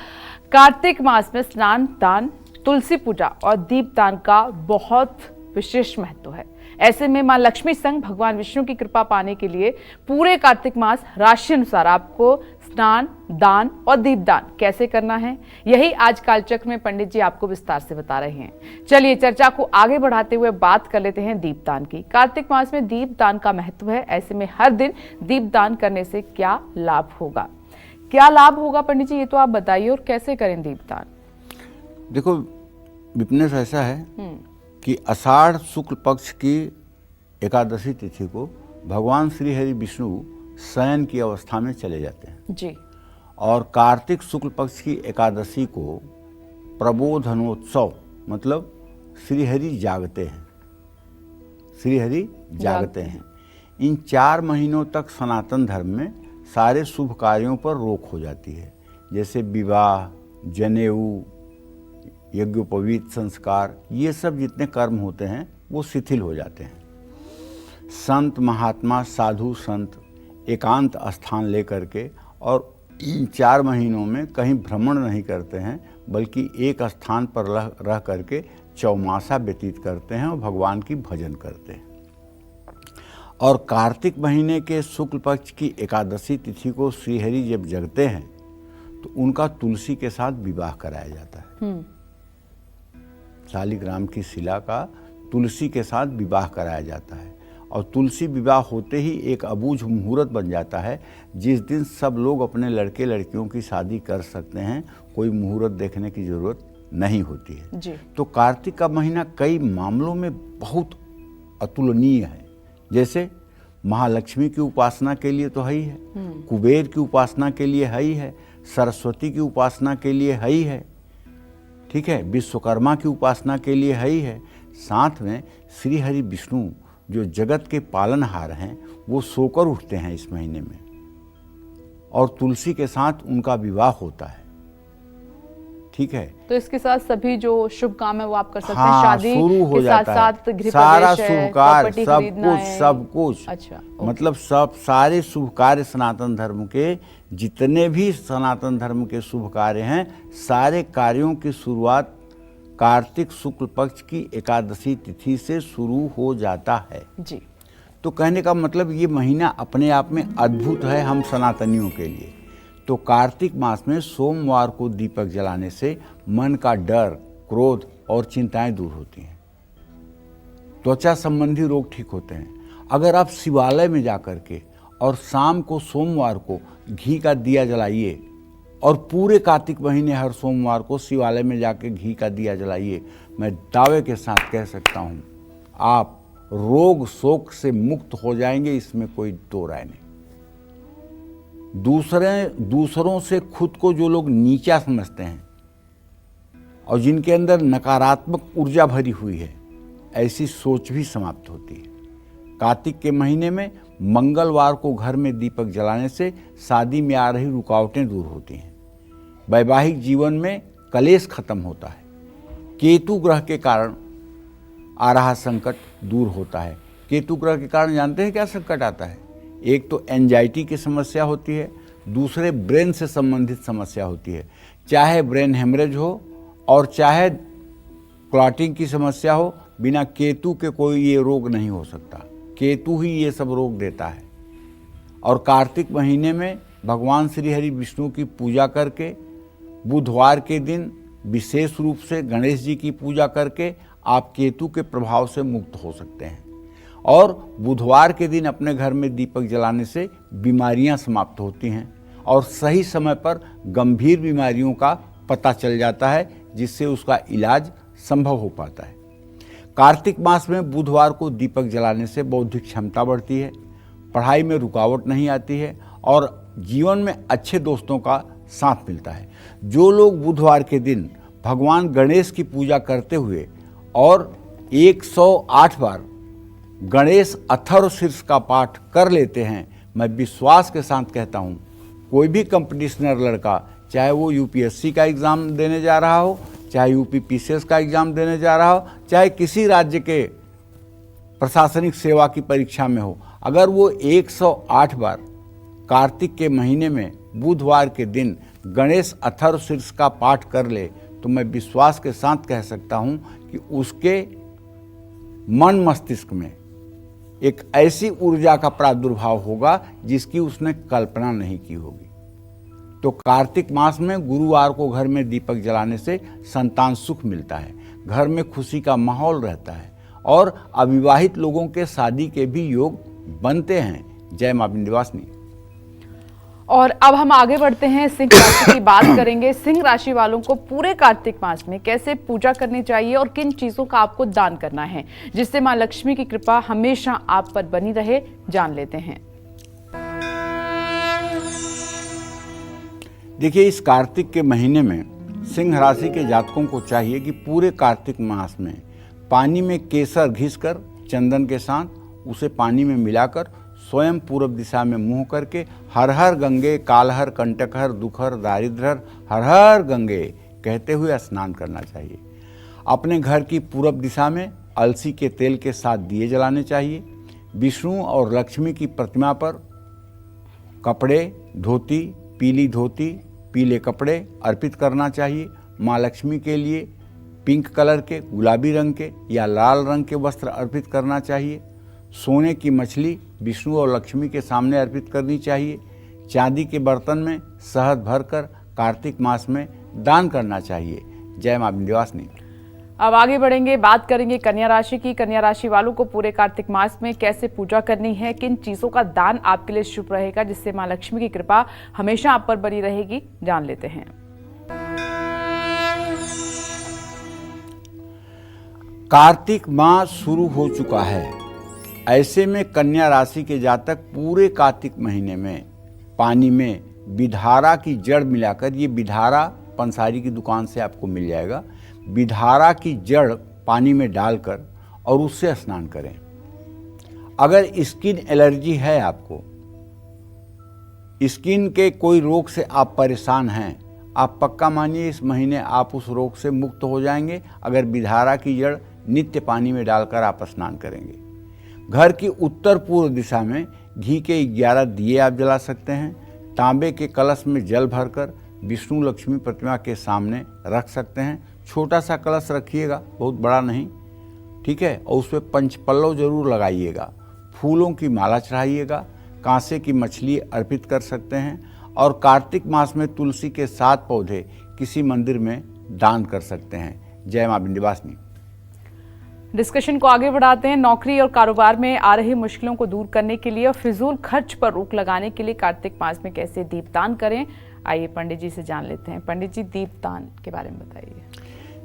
कार्तिक मास में स्नान दान, तुलसी पूजा और दीपदान का बहुत विशेष महत्व है। ऐसे में मां लक्ष्मी संग भगवान विष्णु की कृपा पाने के लिए पूरे कार्तिक मास राशि अनुसार आपको स्नान दान और दीपदान कैसे करना है, यही आज कालचक्र में पंडित जी आपको विस्तार से बता रहे हैं। चलिए चर्चा को आगे बढ़ाते हुए बात कर लेते हैं दीपदान की। कार्तिक मास में दीपदान का महत्व है, ऐसे में हर दिन दीपदान करने से क्या लाभ होगा, क्या लाभ होगा पंडित जी, ये तो आप बताइए, और कैसे करें दीपदान। देखो विपनेश, ऐसा है कि आषाढ़ शुक्ल पक्ष की एकादशी तिथि को भगवान श्री हरि विष्णु शयन की अवस्था में चले जाते हैं जी, और कार्तिक शुक्ल पक्ष की एकादशी को प्रबोधनोत्सव, मतलब श्री हरि जागते हैं, श्री हरि जागते हैं। इन 4 महीनों तक सनातन धर्म में सारे शुभ कार्यों पर रोक हो जाती है, जैसे विवाह, जनेऊ, यज्ञोपवीत संस्कार, ये सब जितने कर्म होते हैं वो शिथिल हो जाते हैं। संत महात्मा साधु संत एकांत स्थान लेकर के और इन 4 महीनों में कहीं भ्रमण नहीं करते हैं, बल्कि एक स्थान पर रह करके चौमासा व्यतीत करते हैं और भगवान की भजन करते हैं। और कार्तिक महीने के शुक्ल पक्ष की एकादशी तिथि को श्रीहरि जब जगते हैं तो उनका तुलसी के साथ विवाह कराया जाता है। शालिग्राम की शिला का तुलसी के साथ विवाह कराया जाता है और तुलसी विवाह होते ही एक अबूझ मुहूर्त बन जाता है, जिस दिन सब लोग अपने लड़के लड़कियों की शादी कर सकते हैं, कोई मुहूर्त देखने की जरूरत नहीं होती है जी। तो कार्तिक का महीना कई मामलों में बहुत अतुलनीय है। जैसे महालक्ष्मी की उपासना के लिए तो है ही है, कुबेर की उपासना के लिए है ही है, सरस्वती की उपासना के लिए है ही है, ठीक है, विश्वकर्मा की उपासना के लिए है ही है। साथ में श्री हरि विष्णु जो जगत के पालनहार हैं वो सोकर उठते हैं इस महीने में, और तुलसी के साथ उनका विवाह होता है, ठीक है। तो इसके साथ सभी जो शुभ काम है वो आप कर सकते हैं। हाँ, शादी शुरू हो के जाता है, साथ गृह सारा प्रवेश है, शुभ कार्य, प्रॉपर्टी सब खरीदना कुछ है। सब कुछ, अच्छा, मतलब सब सारे शुभ कार्य सनातन धर्म के जितने भी सनातन धर्म के शुभ कार्य हैं, सारे कार्यों की शुरुआत कार्तिक शुक्ल पक्ष की एकादशी तिथि से शुरू हो जाता है जी। तो कहने का मतलब ये महीना अपने आप में अद्भुत है हम सनातनियों के लिए। तो कार्तिक मास में सोमवार को दीपक जलाने से मन का डर, क्रोध और चिंताएं दूर होती हैं, त्वचा संबंधी रोग ठीक होते हैं। अगर आप शिवालय में जाकर के और शाम को सोमवार को घी का दिया जलाइए, और पूरे कार्तिक महीने हर सोमवार को शिवालय में जाके घी का दिया जलाइए, मैं दावे के साथ कह सकता हूँ आप रोग शोक से मुक्त हो जाएंगे, इसमें कोई दो राय नहीं। दूसरों से खुद को जो लोग नीचा समझते हैं और जिनके अंदर नकारात्मक ऊर्जा भरी हुई है, ऐसी सोच भी समाप्त होती है। कार्तिक के महीने में मंगलवार को घर में दीपक जलाने से शादी में आ रही रुकावटें दूर होती हैं, वैवाहिक जीवन में कलेश खत्म होता है, केतु ग्रह के कारण आ रहा संकट दूर होता है। केतु ग्रह के कारण जानते हैं क्या संकट आता है? एक तो एंजाइटी की समस्या होती है, दूसरे ब्रेन से संबंधित समस्या होती है, चाहे ब्रेन हेमरेज हो और चाहे क्लॉटिंग की समस्या हो, बिना केतु के कोई ये रोग नहीं हो सकता। केतु ही ये सब रोग देता है। और कार्तिक महीने में भगवान श्री हरि विष्णु की पूजा करके, बुधवार के दिन विशेष रूप से गणेश जी की पूजा करके आप केतु के प्रभाव से मुक्त हो सकते हैं। और बुधवार के दिन अपने घर में दीपक जलाने से बीमारियां समाप्त होती हैं और सही समय पर गंभीर बीमारियों का पता चल जाता है, जिससे उसका इलाज संभव हो पाता है। कार्तिक मास में बुधवार को दीपक जलाने से बौद्धिक क्षमता बढ़ती है, पढ़ाई में रुकावट नहीं आती है और जीवन में अच्छे दोस्तों का साथ मिलता है। जो लोग बुधवार के दिन भगवान गणेश की पूजा करते हुए और 108 बार गणेश अथर्व शीर्ष का पाठ कर लेते हैं, मैं विश्वास के साथ कहता हूँ कोई भी कंपटीशनर लड़का, चाहे वो यूपीएससी का एग्ज़ाम देने जा रहा हो, चाहे यूपी पीसीएस का एग्ज़ाम देने जा रहा हो, चाहे किसी राज्य के प्रशासनिक सेवा की परीक्षा में हो, अगर वो 108 बार कार्तिक के महीने में बुधवार के दिन गणेश अथर्व शीर्ष का पाठ कर ले तो मैं विश्वास के साथ कह सकता हूँ कि उसके मन मस्तिष्क में एक ऐसी ऊर्जा का प्रादुर्भाव होगा जिसकी उसने कल्पना नहीं की होगी। तो कार्तिक मास में गुरुवार को घर में दीपक जलाने से संतान सुख मिलता है, घर में खुशी का माहौल रहता है और अविवाहित लोगों के शादी के भी योग बनते हैं। जय मां विंध्यवासिनी। और अब हम आगे बढ़ते हैं, सिंह राशि की बात करेंगे। सिंह राशि वालों को पूरे कार्तिक मास में कैसे पूजा करनी चाहिए और किन चीजों का आपको दान करना है जिससे मां लक्ष्मी की कृपा हमेशा आप पर बनी रहे, जान लेते हैं। देखिए, इस कार्तिक के महीने में सिंह राशि के जातकों को चाहिए कि पूरे कार्तिक मास में पानी में केसर घिसकर चंदन के साथ उसे पानी में मिलाकर स्वयं पूर्व दिशा में मुंह करके हर हर गंगे, कालहर, कंटकहर, दुखहर, दारिद्रहर, हर हर गंगे कहते हुए स्नान करना चाहिए। अपने घर की पूर्व दिशा में अलसी के तेल के साथ दिए जलाने चाहिए। विष्णु और लक्ष्मी की प्रतिमा पर कपड़े, धोती, पीली धोती, पीले कपड़े अर्पित करना चाहिए। माँ लक्ष्मी के लिए पिंक कलर के, गुलाबी रंग के या लाल रंग के वस्त्र अर्पित करना चाहिए। सोने की मछली विष्णु और लक्ष्मी के सामने अर्पित करनी चाहिए। चांदी के बर्तन में शहद भरकर कार्तिक मास में दान करना चाहिए। जय मां विंध्यवासिनी। अब आगे बढ़ेंगे, बात करेंगे कन्या राशि की। कन्या राशि वालों को पूरे कार्तिक मास में कैसे पूजा करनी है, किन चीजों का दान आपके लिए शुभ रहेगा जिससे मां लक्ष्मी की कृपा हमेशा आप पर बनी रहेगी, जान लेते हैं। कार्तिक मास शुरू हो चुका है, ऐसे में कन्या राशि के जातक पूरे कार्तिक महीने में पानी में बिधारा की जड़ मिलाकर, ये बिधारा पंसारी की दुकान से आपको मिल जाएगा, बिधारा की जड़ पानी में डालकर और उससे स्नान करें। अगर स्किन एलर्जी है, आपको स्किन के कोई रोग से आप परेशान हैं, आप पक्का मानिए इस महीने आप उस रोग से मुक्त हो जाएंगे अगर बिधारा की जड़ नित्य पानी में डालकर आप स्नान करेंगे। घर की उत्तर पूर्व दिशा में घी के 11 दिए आप जला सकते हैं। तांबे के कलश में जल भरकर विष्णु लक्ष्मी प्रतिमा के सामने रख सकते हैं। छोटा सा कलश रखिएगा, बहुत बड़ा नहीं, ठीक है। और उस पर पंचपल्लव जरूर लगाइएगा। फूलों की माला चढ़ाइएगा। कांसे की मछली अर्पित कर सकते हैं और कार्तिक मास में तुलसी के 7 पौधे किसी मंदिर में दान कर सकते हैं। जय मां विंध्यवासिनी। डिस्कशन को आगे बढ़ाते हैं। नौकरी और कारोबार में आ रही मुश्किलों को दूर करने के लिए और फिजूल खर्च पर रोक लगाने के लिए कार्तिक मास में कैसे दीपदान करें, आइए पंडित जी से जान लेते हैं। पंडित जी, दीपदान के बारे में बताइए।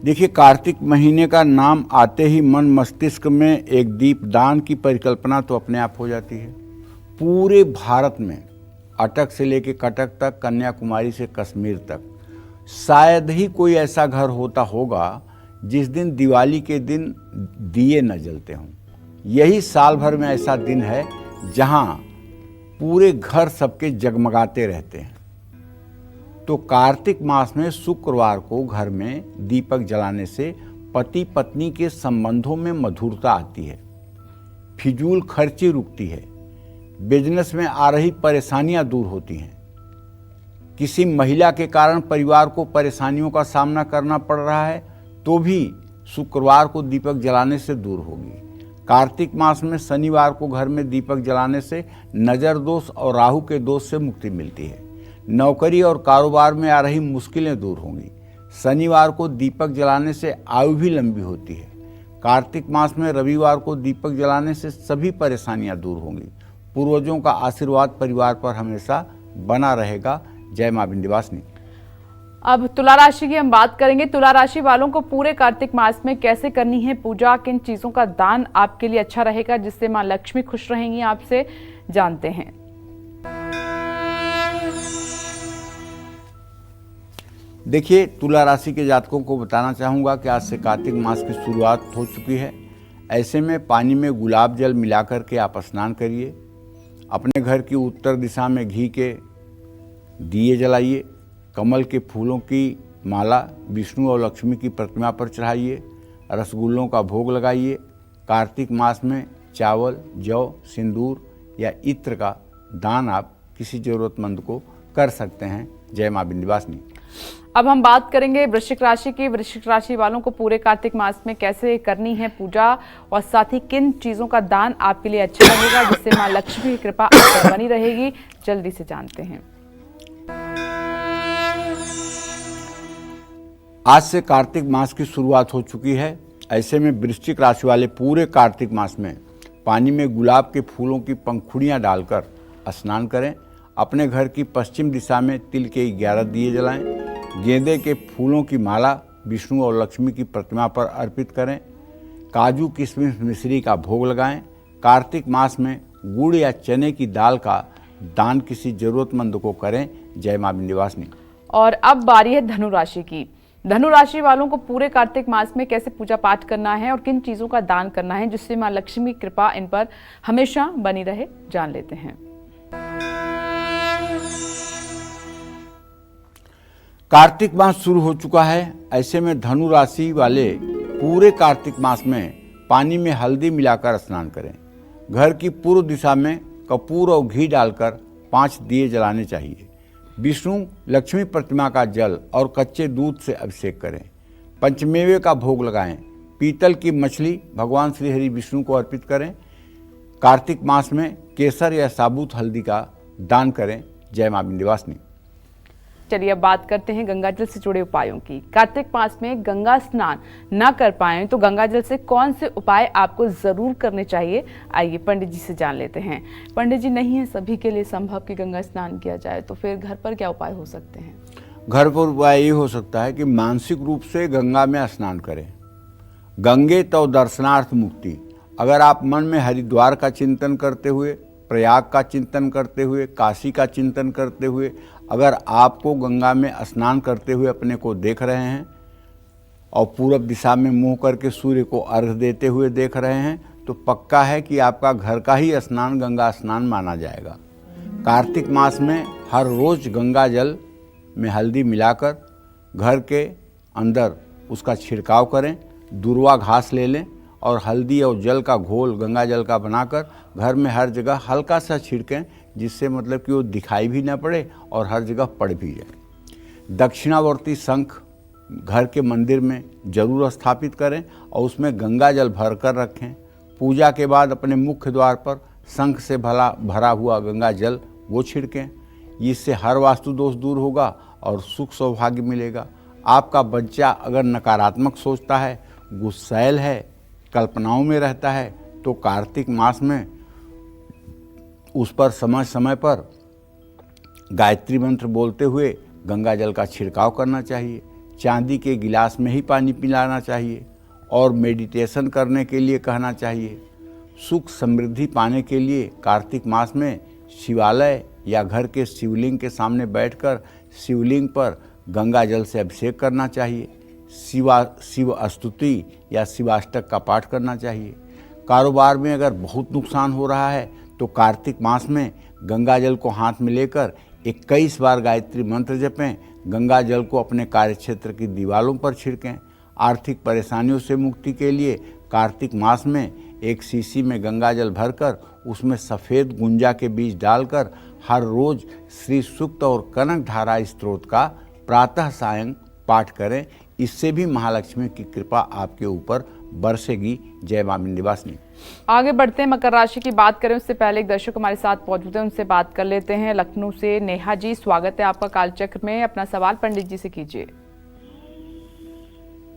देखिए, कार्तिक महीने का नाम आते ही मन मस्तिष्क में एक दीपदान की परिकल्पना तो अपने आप हो जाती है। पूरे भारत में अटक से लेकर कटक तक, कन्याकुमारी से कश्मीर तक शायद ही कोई ऐसा घर होता होगा जिस दिन दिवाली के दिन दिए न जलते हों। यही साल भर में ऐसा दिन है जहां पूरे घर सबके जगमगाते रहते हैं। तो कार्तिक मास में शुक्रवार को घर में दीपक जलाने से पति पत्नी के संबंधों में मधुरता आती है, फिजूल खर्ची रुकती है, बिजनेस में आ रही परेशानियां दूर होती हैं। किसी महिला के कारण परिवार को परेशानियों का सामना करना पड़ रहा है तो भी शुक्रवार को दीपक जलाने से दूर होगी। कार्तिक मास में शनिवार को घर में दीपक जलाने से नज़र दोष और राहु के दोष से मुक्ति मिलती है। नौकरी और कारोबार में आ रही मुश्किलें दूर होंगी। शनिवार को दीपक जलाने से आयु भी लंबी होती है। कार्तिक मास में रविवार को दीपक जलाने से सभी परेशानियां दूर होंगी। पूर्वजों का आशीर्वाद परिवार पर हमेशा बना रहेगा। जय मां विंध्यवासिनी। अब तुला राशि की हम बात करेंगे। तुला राशि वालों को पूरे कार्तिक मास में कैसे करनी है पूजा, किन चीजों का दान आपके लिए अच्छा रहेगा जिससे मां लक्ष्मी खुश रहेंगी आपसे, जानते हैं। देखिए, तुला राशि के जातकों को बताना चाहूँगा कि आज से कार्तिक मास की शुरुआत हो चुकी है। ऐसे में पानी में गुलाब जल मिलाकर के आप स्नान करिए। अपने घर की उत्तर दिशा में घी के दिए जलाइए। कमल के फूलों की माला विष्णु और लक्ष्मी की प्रतिमा पर चढ़ाइए। रसगुल्लों का भोग लगाइए। कार्तिक मास में चावल, जौ, सिंदूर या इत्र का दान आप किसी जरूरतमंद को कर सकते हैं। जय मां विंध्यवासिनी। अब हम बात करेंगे वृश्चिक राशि की। वृश्चिक राशि वालों को पूरे कार्तिक मास में कैसे करनी है पूजा और साथ ही किन चीजों का दान आपके लिए अच्छा लगेगा जिससे मां लक्ष्मी की कृपा आप पर बनी रहेगी, जल्दी से जानते हैं। आज से कार्तिक मास की शुरुआत हो चुकी है। ऐसे में वृश्चिक राशि वाले पूरे कार्तिक मास में पानी में गुलाब के फूलों की पंखुड़ियां डालकर स्नान करें। अपने घर की पश्चिम दिशा में तिल के 11 दिए जलाएं। गेंदे के फूलों की माला विष्णु और लक्ष्मी की प्रतिमा पर अर्पित करें। काजू, किशमिश, मिश्री का भोग लगाएं। कार्तिक मास में गुड़ या चने की दाल का दान किसी जरूरतमंद को करें। जय मां विंध्यवासिनी। और अब बारी है धनु राशि की। धनु राशि वालों को पूरे कार्तिक मास में कैसे पूजा पाठ करना है और किन चीजों का दान करना है जिससे मां लक्ष्मी की कृपा इन पर हमेशा बनी रहे, जान लेते हैं। कार्तिक मास शुरू हो चुका है। ऐसे में धनु राशि वाले पूरे कार्तिक मास में पानी में हल्दी मिलाकर स्नान करें। घर की पूर्व दिशा में कपूर और घी डालकर 5 दिए जलाने चाहिए। विष्णु लक्ष्मी प्रतिमा का जल और कच्चे दूध से अभिषेक करें। पंचमेवे का भोग लगाएं। पीतल की मछली भगवान श्री हरि विष्णु को अर्पित करें। कार्तिक मास में केसर या साबुत हल्दी का दान करें। जय मां विंध्यवासिनी। चलिए अब बात करते हैं गंगा जल से जुड़े उपायों की। कार्तिक मास में गंगा स्नान न कर पाएं तो गंगा जल से कौन से उपाय आपको जरूर करने चाहिए, आइए पंडित जी से जान लेते हैं। पंडित जी, नहीं है सभी के लिए संभव कि गंगा स्नान किया जाए, तो फिर घर पर क्या उपाय हो सकते हैं? घर पर उपाय ये हो सकता है कि मानसिक रूप से गंगा में स्नान करें। गंगे तो दर्शनार्थ मुक्ति। अगर आप मन में हरिद्वार का चिंतन करते हुए, प्रयाग का चिंतन करते हुए, काशी का चिंतन करते हुए अगर आपको गंगा में स्नान करते हुए अपने को देख रहे हैं और पूरब दिशा में मुंह करके सूर्य को अर्घ देते हुए देख रहे हैं तो पक्का है कि आपका घर का ही स्नान गंगा स्नान माना जाएगा। कार्तिक मास में हर रोज गंगा जल में हल्दी मिलाकर घर के अंदर उसका छिड़काव करें। दूर्वा घास ले लें और हल्दी और जल का घोल गंगा जल का बनाकर घर में हर जगह हल्का सा छिड़कें, जिससे मतलब कि वो दिखाई भी ना पड़े और हर जगह पड़ भी जाए। दक्षिणावर्ती शंख घर के मंदिर में जरूर स्थापित करें और उसमें गंगा जल भर कर रखें। पूजा के बाद अपने मुख्य द्वार पर शंख से भरा हुआ गंगा जल वो छिड़कें। इससे हर वास्तु दोष दूर होगा और सुख सौभाग्य मिलेगा। आपका बच्चा अगर नकारात्मक सोचता है, गुस्सैल है, कल्पनाओं में रहता है तो कार्तिक मास में उस पर समय समय पर गायत्री मंत्र बोलते हुए गंगा जल का छिड़काव करना चाहिए। चांदी के गिलास में ही पानी पिलाना चाहिए और मेडिटेशन करने के लिए कहना चाहिए। सुख समृद्धि पाने के लिए कार्तिक मास में शिवालय या घर के शिवलिंग के सामने बैठकर शिवलिंग पर गंगा जल से अभिषेक करना चाहिए। शिव स्तुति या शिवाष्टक का पाठ करना चाहिए। कारोबार में अगर बहुत नुकसान हो रहा है तो कार्तिक मास में गंगा जल को हाथ में लेकर 21 बार गायत्री मंत्र जपें। गंगा जल को अपने कार्यक्षेत्र की दीवारों पर छिड़कें। आर्थिक परेशानियों से मुक्ति के लिए कार्तिक मास में एक शीशी में गंगा जल भरकर उसमें सफ़ेद गुंजा के बीज डालकर हर रोज श्री सूक्त और कनक धारा स्तोत्र का प्रातः सायं पाठ करें। इससे भी महालक्ष्मी की कृपा आपके ऊपर बरसेगी। जय मां विंध्यवासिनी। आगे बढ़ते हैं, मकर राशि की बात करें उससे पहले एक दर्शक हमारे साथ मौजूद है, उनसे बात कर लेते हैं। लखनऊ से नेहा जी, स्वागत है आपका कालचक्र में। अपना सवाल पंडित जी से कीजिए।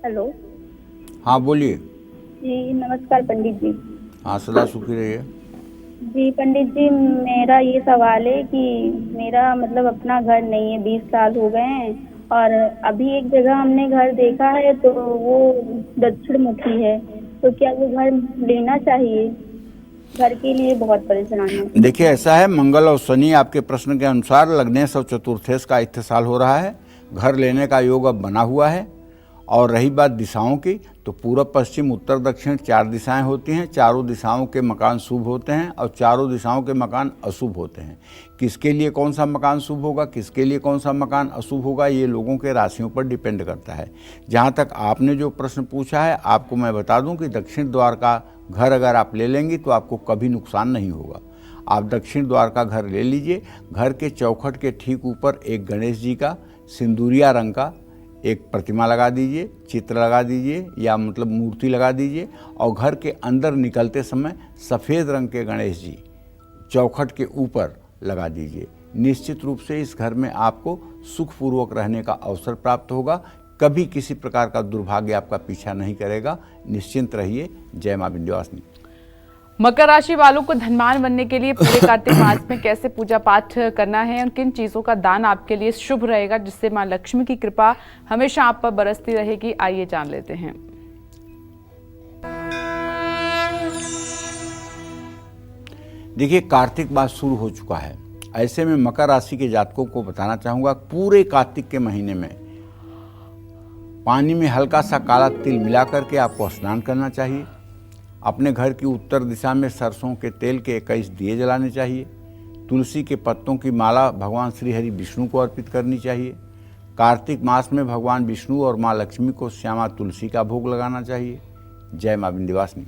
हेलो, हाँ बोलिए। जी नमस्कार पंडित जी। हाँ सदा सुखी रहिए। जी पंडित जी, मेरा ये सवाल है कि मेरा मतलब अपना घर नहीं है, 20 साल हो गए हैं और अभी एक जगह हमने घर देखा है तो वो दक्षिण मुखी है, तो क्या वो घर लेना चाहिए? घर के लिए बहुत परेशान है। देखिए ऐसा है, मंगल और शनि आपके प्रश्न के अनुसार लग्नेश और चतुर्थेश का इत्तेसाल हो रहा है। घर लेने का योग अब बना हुआ है। और रही बात दिशाओं की, तो पूर्व पश्चिम उत्तर दक्षिण 4 दिशाएं होती हैं। चारों दिशाओं के मकान शुभ होते हैं और चारों दिशाओं के मकान अशुभ होते हैं। किसके लिए कौन सा मकान शुभ होगा, किसके लिए कौन सा मकान अशुभ होगा, ये लोगों के राशियों पर डिपेंड करता है। जहाँ तक आपने जो प्रश्न पूछा है, आपको मैं बता दूं कि दक्षिण द्वार का घर अगर आप ले लेंगी तो आपको कभी नुकसान नहीं होगा। आप दक्षिण द्वार का घर ले लीजिए। घर के चौखट के ठीक ऊपर एक गणेश जी का सिंदूरिया रंग का एक प्रतिमा लगा दीजिए, चित्र लगा दीजिए या मतलब मूर्ति लगा दीजिए, और घर के अंदर निकलते समय सफ़ेद रंग के गणेश जी चौखट के ऊपर लगा दीजिए। निश्चित रूप से इस घर में आपको सुखपूर्वक रहने का अवसर प्राप्त होगा। कभी किसी प्रकार का दुर्भाग्य आपका पीछा नहीं करेगा। निश्चिंत रहिए। जय मां विंध्यवासिनी। मकर राशि वालों को धनवान बनने के लिए पूरे कार्तिक मास में कैसे पूजा पाठ करना है और किन चीजों का दान आपके लिए शुभ रहेगा, जिससे मां लक्ष्मी की कृपा हमेशा आप पर बरसती रहेगी, आइए जान लेते हैं। देखिए, कार्तिक मास शुरू हो चुका है। ऐसे में मकर राशि के जातकों को बताना चाहूंगा, पूरे कार्तिक के महीने में पानी में हल्का सा काला तिल मिला करके आपको स्नान करना चाहिए। अपने घर की उत्तर दिशा में सरसों के तेल के 21 दिए जलाने चाहिए। तुलसी के पत्तों की माला भगवान श्री हरि विष्णु को अर्पित करनी चाहिए। कार्तिक मास में भगवान विष्णु और माँ लक्ष्मी को श्यामा तुलसी का भोग लगाना चाहिए। जय मां विंध्यवासिनी।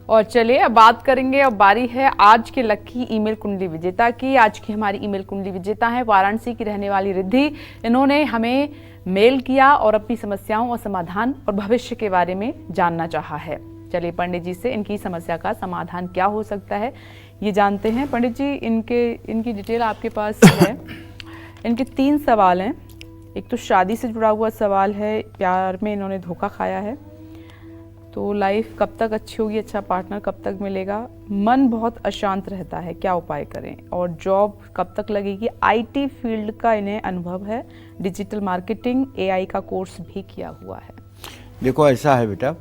और चलिए अब बात करेंगे, अब बारी है आज के लकी ईमेल कुंडली विजेता की। आज की हमारी ईमेल कुंडली विजेता है वाराणसी की रहने वाली रिद्धि। इन्होंने हमें मेल किया और अपनी समस्याओं और समाधान और भविष्य के बारे में जानना चाहा है। चलिए पंडित जी से इनकी समस्या का समाधान क्या हो सकता है ये जानते हैं। पंडित जी, इनकी डिटेल आपके पास है। इनके 3 सवाल हैं। एक तो शादी से जुड़ा हुआ सवाल है, प्यार में इन्होंने धोखा खाया है, तो लाइफ कब तक अच्छी होगी, अच्छा पार्टनर कब तक मिलेगा, मन बहुत अशांत रहता है, क्या उपाय करें, और जॉब कब तक लगेगी। IT फील्ड का इन्हें अनुभव है, डिजिटल मार्केटिंग AI का कोर्स भी किया हुआ है। देखो, ऐसा है बेटा,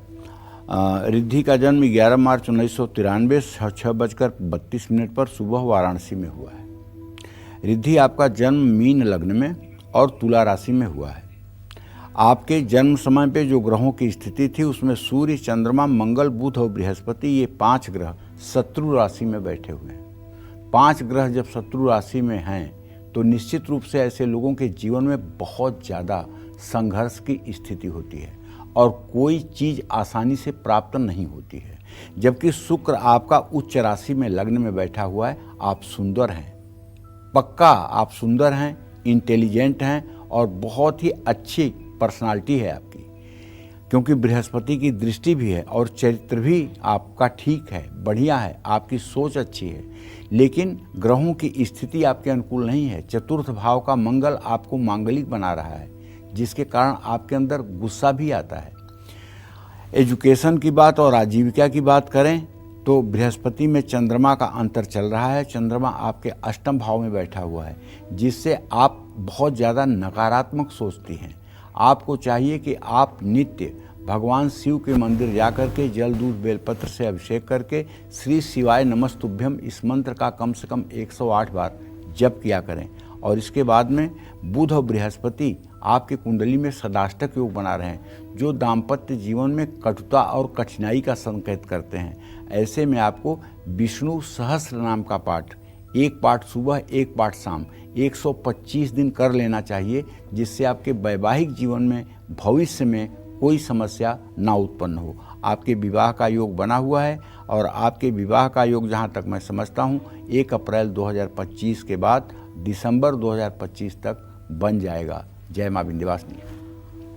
रिद्धि का जन्म 11 मार्च 1993 6:32 पर सुबह वाराणसी में हुआ है। रिद्धि, आपका जन्म मीन लग्न में और तुला राशि में हुआ है। आपके जन्म समय पे जो ग्रहों की स्थिति थी उसमें सूर्य, चंद्रमा, मंगल, बुध और बृहस्पति, ये 5 ग्रह शत्रु राशि में बैठे हुए हैं। 5 ग्रह जब शत्रु राशि में हैं तो निश्चित रूप से ऐसे लोगों के जीवन में बहुत ज़्यादा संघर्ष की स्थिति होती है और कोई चीज़ आसानी से प्राप्त नहीं होती है। जबकि शुक्र आपका उच्च राशि में लग्न में बैठा हुआ है। आप सुंदर हैं, पक्का आप सुंदर हैं, इंटेलिजेंट हैं और बहुत ही अच्छी पर्सनालिटी है आपकी, क्योंकि बृहस्पति की दृष्टि भी है और चरित्र भी आपका ठीक है, बढ़िया है, आपकी सोच अच्छी है। लेकिन ग्रहों की स्थिति आपके अनुकूल नहीं है। चतुर्थ भाव का मंगल आपको मांगलिक बना रहा है, जिसके कारण आपके अंदर गुस्सा भी आता है। एजुकेशन की बात और आजीविका की बात करें तो बृहस्पति में चंद्रमा का अंतर चल रहा है। चंद्रमा आपके अष्टम भाव में बैठा हुआ है, जिससे आप बहुत ज़्यादा नकारात्मक सोचती हैं। आपको चाहिए कि आप नित्य भगवान शिव के मंदिर जा करके जल दूध बेलपत्र से अभिषेक करके श्री शिवाय नमस्तुभ्यम इस मंत्र का कम से कम 108 बार जप किया करें। और इसके बाद में बुध और बृहस्पति आपकी कुंडली में सदाष्टक योग बना रहे हैं, जो दाम्पत्य जीवन में कटुता और कठिनाई का संकेत करते हैं। ऐसे में आपको विष्णु सहस्त्र नाम का पाठ, एक पाठ सुबह एक पाठ शाम 125 दिन कर लेना चाहिए, जिससे आपके वैवाहिक जीवन में भविष्य में कोई समस्या ना उत्पन्न हो। आपके विवाह का योग बना हुआ है और आपके विवाह का योग जहाँ तक मैं समझता हूँ 1 अप्रैल 2025 के बाद दिसंबर 2025 तक बन जाएगा। जय मां विंध्यवासिनी।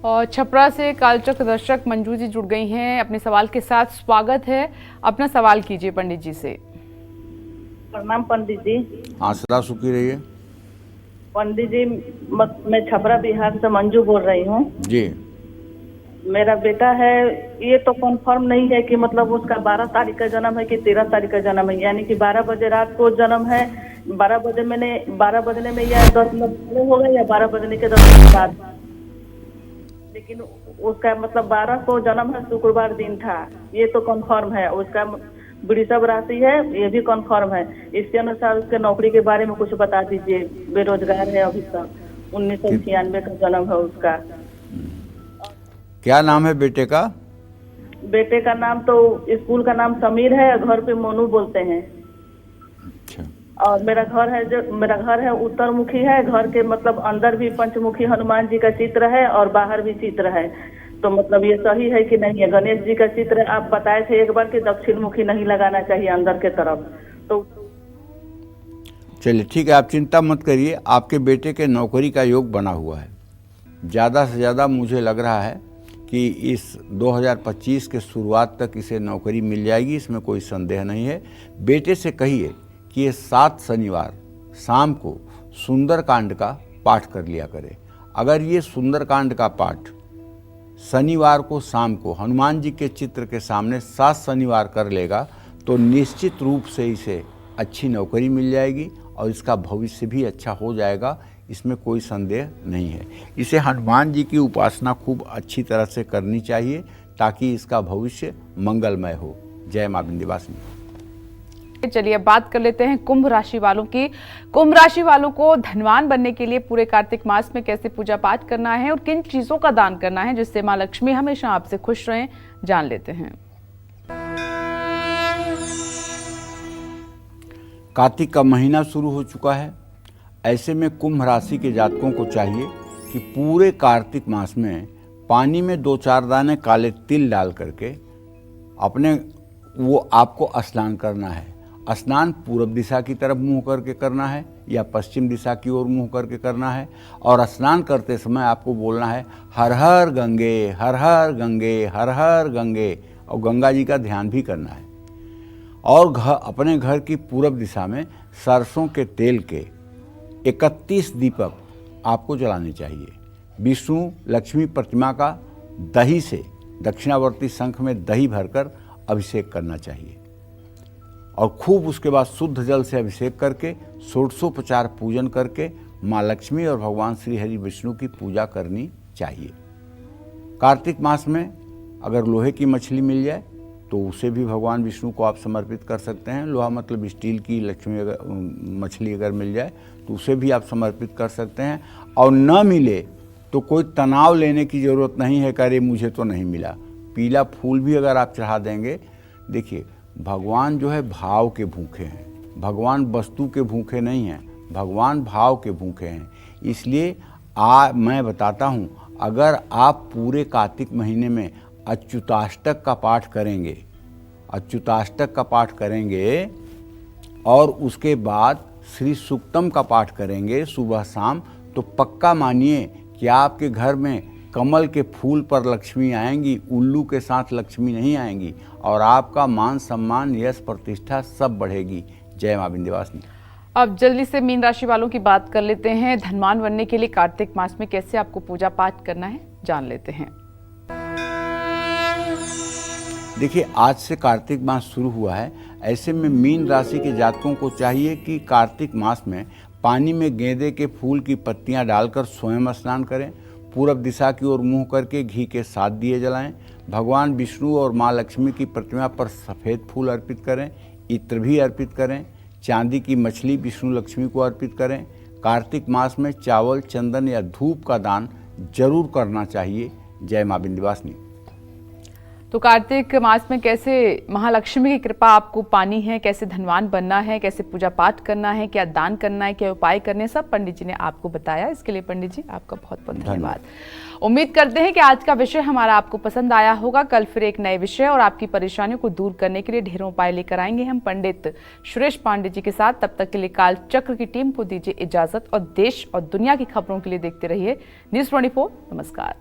और छपरा से कालचक्र दर्शक मंजू जी जुड़ गई हैं अपने सवाल के साथ। स्वागत है, अपना सवाल कीजिए पंडित जी से। प्रणाम पंडित जी। हाँ, सदा सुखी रहिए। पंडित जी, मैं छपरा बिहार से मंजू बोल रही हूँ जी। मेरा बेटा है, ये तो कंफर्म नहीं है कि मतलब उसका 12 तारीख का जन्म है कि 13 तारीख का जन्म है, यानी कि 12 बजे रात को जन्म है। 12 बजने में या 10 मिनट पहले होगा या 12 बजने के 10 मिनट बाद, लेकिन उसका मतलब 12 को जन्म है, शुक्रवार दिन था, ये तो कंफर्म है। उसका वृषभ राशि है, ये भी कंफर्म है। इसके अनुसार उसके नौकरी के बारे में कुछ बता दीजिए। बेरोजगार है अभी तक। 1996 का जन्म है उसका। क्या नाम है बेटे का? बेटे का नाम तो स्कूल का नाम समीर है, घर पे मोनू बोलते हैं। अच्छा। और मेरा घर है उत्तरमुखी है। घर के मतलब अंदर भी पंचमुखी हनुमान जी का चित्र है और बाहर भी चित्र है। तो मतलब ये सही है कि नहीं है? गणेश जी का चित्र आप बताए थे एक बार कि दक्षिण मुखी नहीं लगाना चाहिए अंदर के तरफ। तो चलिए ठीक है, आप चिंता मत करिए, आपके बेटे के नौकरी का योग बना हुआ है। ज़्यादा से ज़्यादा मुझे लग रहा है कि इस 2025 के शुरुआत तक इसे नौकरी मिल जाएगी, इसमें कोई संदेह नहीं है। बेटे से कहिए कि ये 7 शनिवार शाम को सुंदरकांड का पाठ कर लिया करे। अगर ये सुंदरकांड का पाठ शनिवार को शाम को हनुमान जी के चित्र के सामने 7 शनिवार कर लेगा तो निश्चित रूप से इसे अच्छी नौकरी मिल जाएगी और इसका भविष्य भी अच्छा हो जाएगा, इसमें कोई संदेह नहीं है। इसे हनुमान जी की उपासना खूब अच्छी तरह से करनी चाहिए ताकि इसका भविष्य मंगलमय हो। जय मां विंध्यवासिनी। चलिए अब बात कर लेते हैं कुंभ राशि वालों की। कुंभ राशि वालों को धनवान बनने के लिए पूरे कार्तिक मास में कैसे पूजा पाठ करना है और किन चीजों का दान करना है जिससे मां लक्ष्मी हमेशा आपसे खुश रहें, जान लेते हैं। कार्तिक का महीना शुरू हो चुका है। ऐसे में कुंभ राशि के जातकों को चाहिए कि पूरे कार्तिक मास में पानी में 2-4 दाने काले तिल डाल करके आपको स्नान करना है। स्नान पूर्व दिशा की तरफ मुंह करके करना है या पश्चिम दिशा की ओर मुंह करके करना है। और स्नान करते समय आपको बोलना है हर हर गंगे, हर हर गंगे, हर हर गंगे, और गंगा जी का ध्यान भी करना है। और अपने घर की पूर्व दिशा में सरसों के तेल के 31 दीपक आपको जलाने चाहिए। विष्णु लक्ष्मी प्रतिमा का दही से दक्षिणावर्ती शंख में दही भरकर अभिषेक करना चाहिए और खूब उसके बाद शुद्ध जल से अभिषेक करके षोडशोपचार पूजन करके माँ लक्ष्मी और भगवान श्री हरि विष्णु की पूजा करनी चाहिए। कार्तिक मास में अगर लोहे की मछली मिल जाए तो उसे भी भगवान विष्णु को आप समर्पित कर सकते हैं। लोहा मतलब स्टील की मछली अगर मिल जाए तो उसे भी आप समर्पित कर सकते हैं। और न मिले तो कोई तनाव लेने की ज़रूरत नहीं है कि अरे मुझे तो नहीं मिला। पीला फूल भी अगर आप चढ़ा देंगे, देखिए भगवान जो है भाव के भूखे हैं, भगवान वस्तु के भूखे नहीं हैं, भगवान भाव के भूखे हैं। इसलिए मैं बताता हूँ, अगर आप पूरे कार्तिक महीने में अच्युताष्टक का पाठ करेंगे, अच्युताष्टक का पाठ करेंगे और उसके बाद श्री सूक्तम का पाठ करेंगे सुबह शाम, तो पक्का मानिए कि आपके घर में कमल के फूल पर लक्ष्मी आएंगी, उल्लू के साथ लक्ष्मी नहीं आएंगी और आपका मान सम्मान यश प्रतिष्ठा सब बढ़ेगी। जय मां विंध्यवासिनी। अब जल्दी से मीन राशि वालों की बात कर लेते हैं। धनवान बनने के लिए कार्तिक मास में कैसे आपको पूजा पाठ करना है, जान लेते हैं। देखिए आज से कार्तिक मास शुरू हुआ है। ऐसे में मीन राशि के जातकों को चाहिए कि कार्तिक मास में पानी में गेंदे के फूल की पत्तियां डालकर स्वयं स्नान करें। पूरब दिशा की ओर मुंह करके घी के 7 दिए जलाएं। भगवान विष्णु और माँ लक्ष्मी की प्रतिमा पर सफ़ेद फूल अर्पित करें, इत्र भी अर्पित करें। चांदी की मछली विष्णु लक्ष्मी को अर्पित करें। कार्तिक मास में चावल, चंदन या धूप का दान जरूर करना चाहिए। जय मां विंध्यवासिनी। तो कार्तिक मास में कैसे महालक्ष्मी की कृपा आपको पानी है, कैसे धनवान बनना है, कैसे पूजा पाठ करना है, क्या दान करना है, क्या उपाय करने, सब पंडित जी ने आपको बताया। इसके लिए पंडित जी आपका बहुत बहुत धन्यवाद। उम्मीद करते हैं कि आज का विषय हमारा आपको पसंद आया होगा। कल फिर एक नए विषय और आपकी परेशानियों को दूर करने के लिए ढेरों उपाय लेकर आएंगे हम पंडित सुरेश पांडे जी के साथ। तब तक के लिए काल चक्र की टीम को दीजिए इजाजत और देश और दुनिया की खबरों के लिए देखते रहिए News 24। नमस्कार।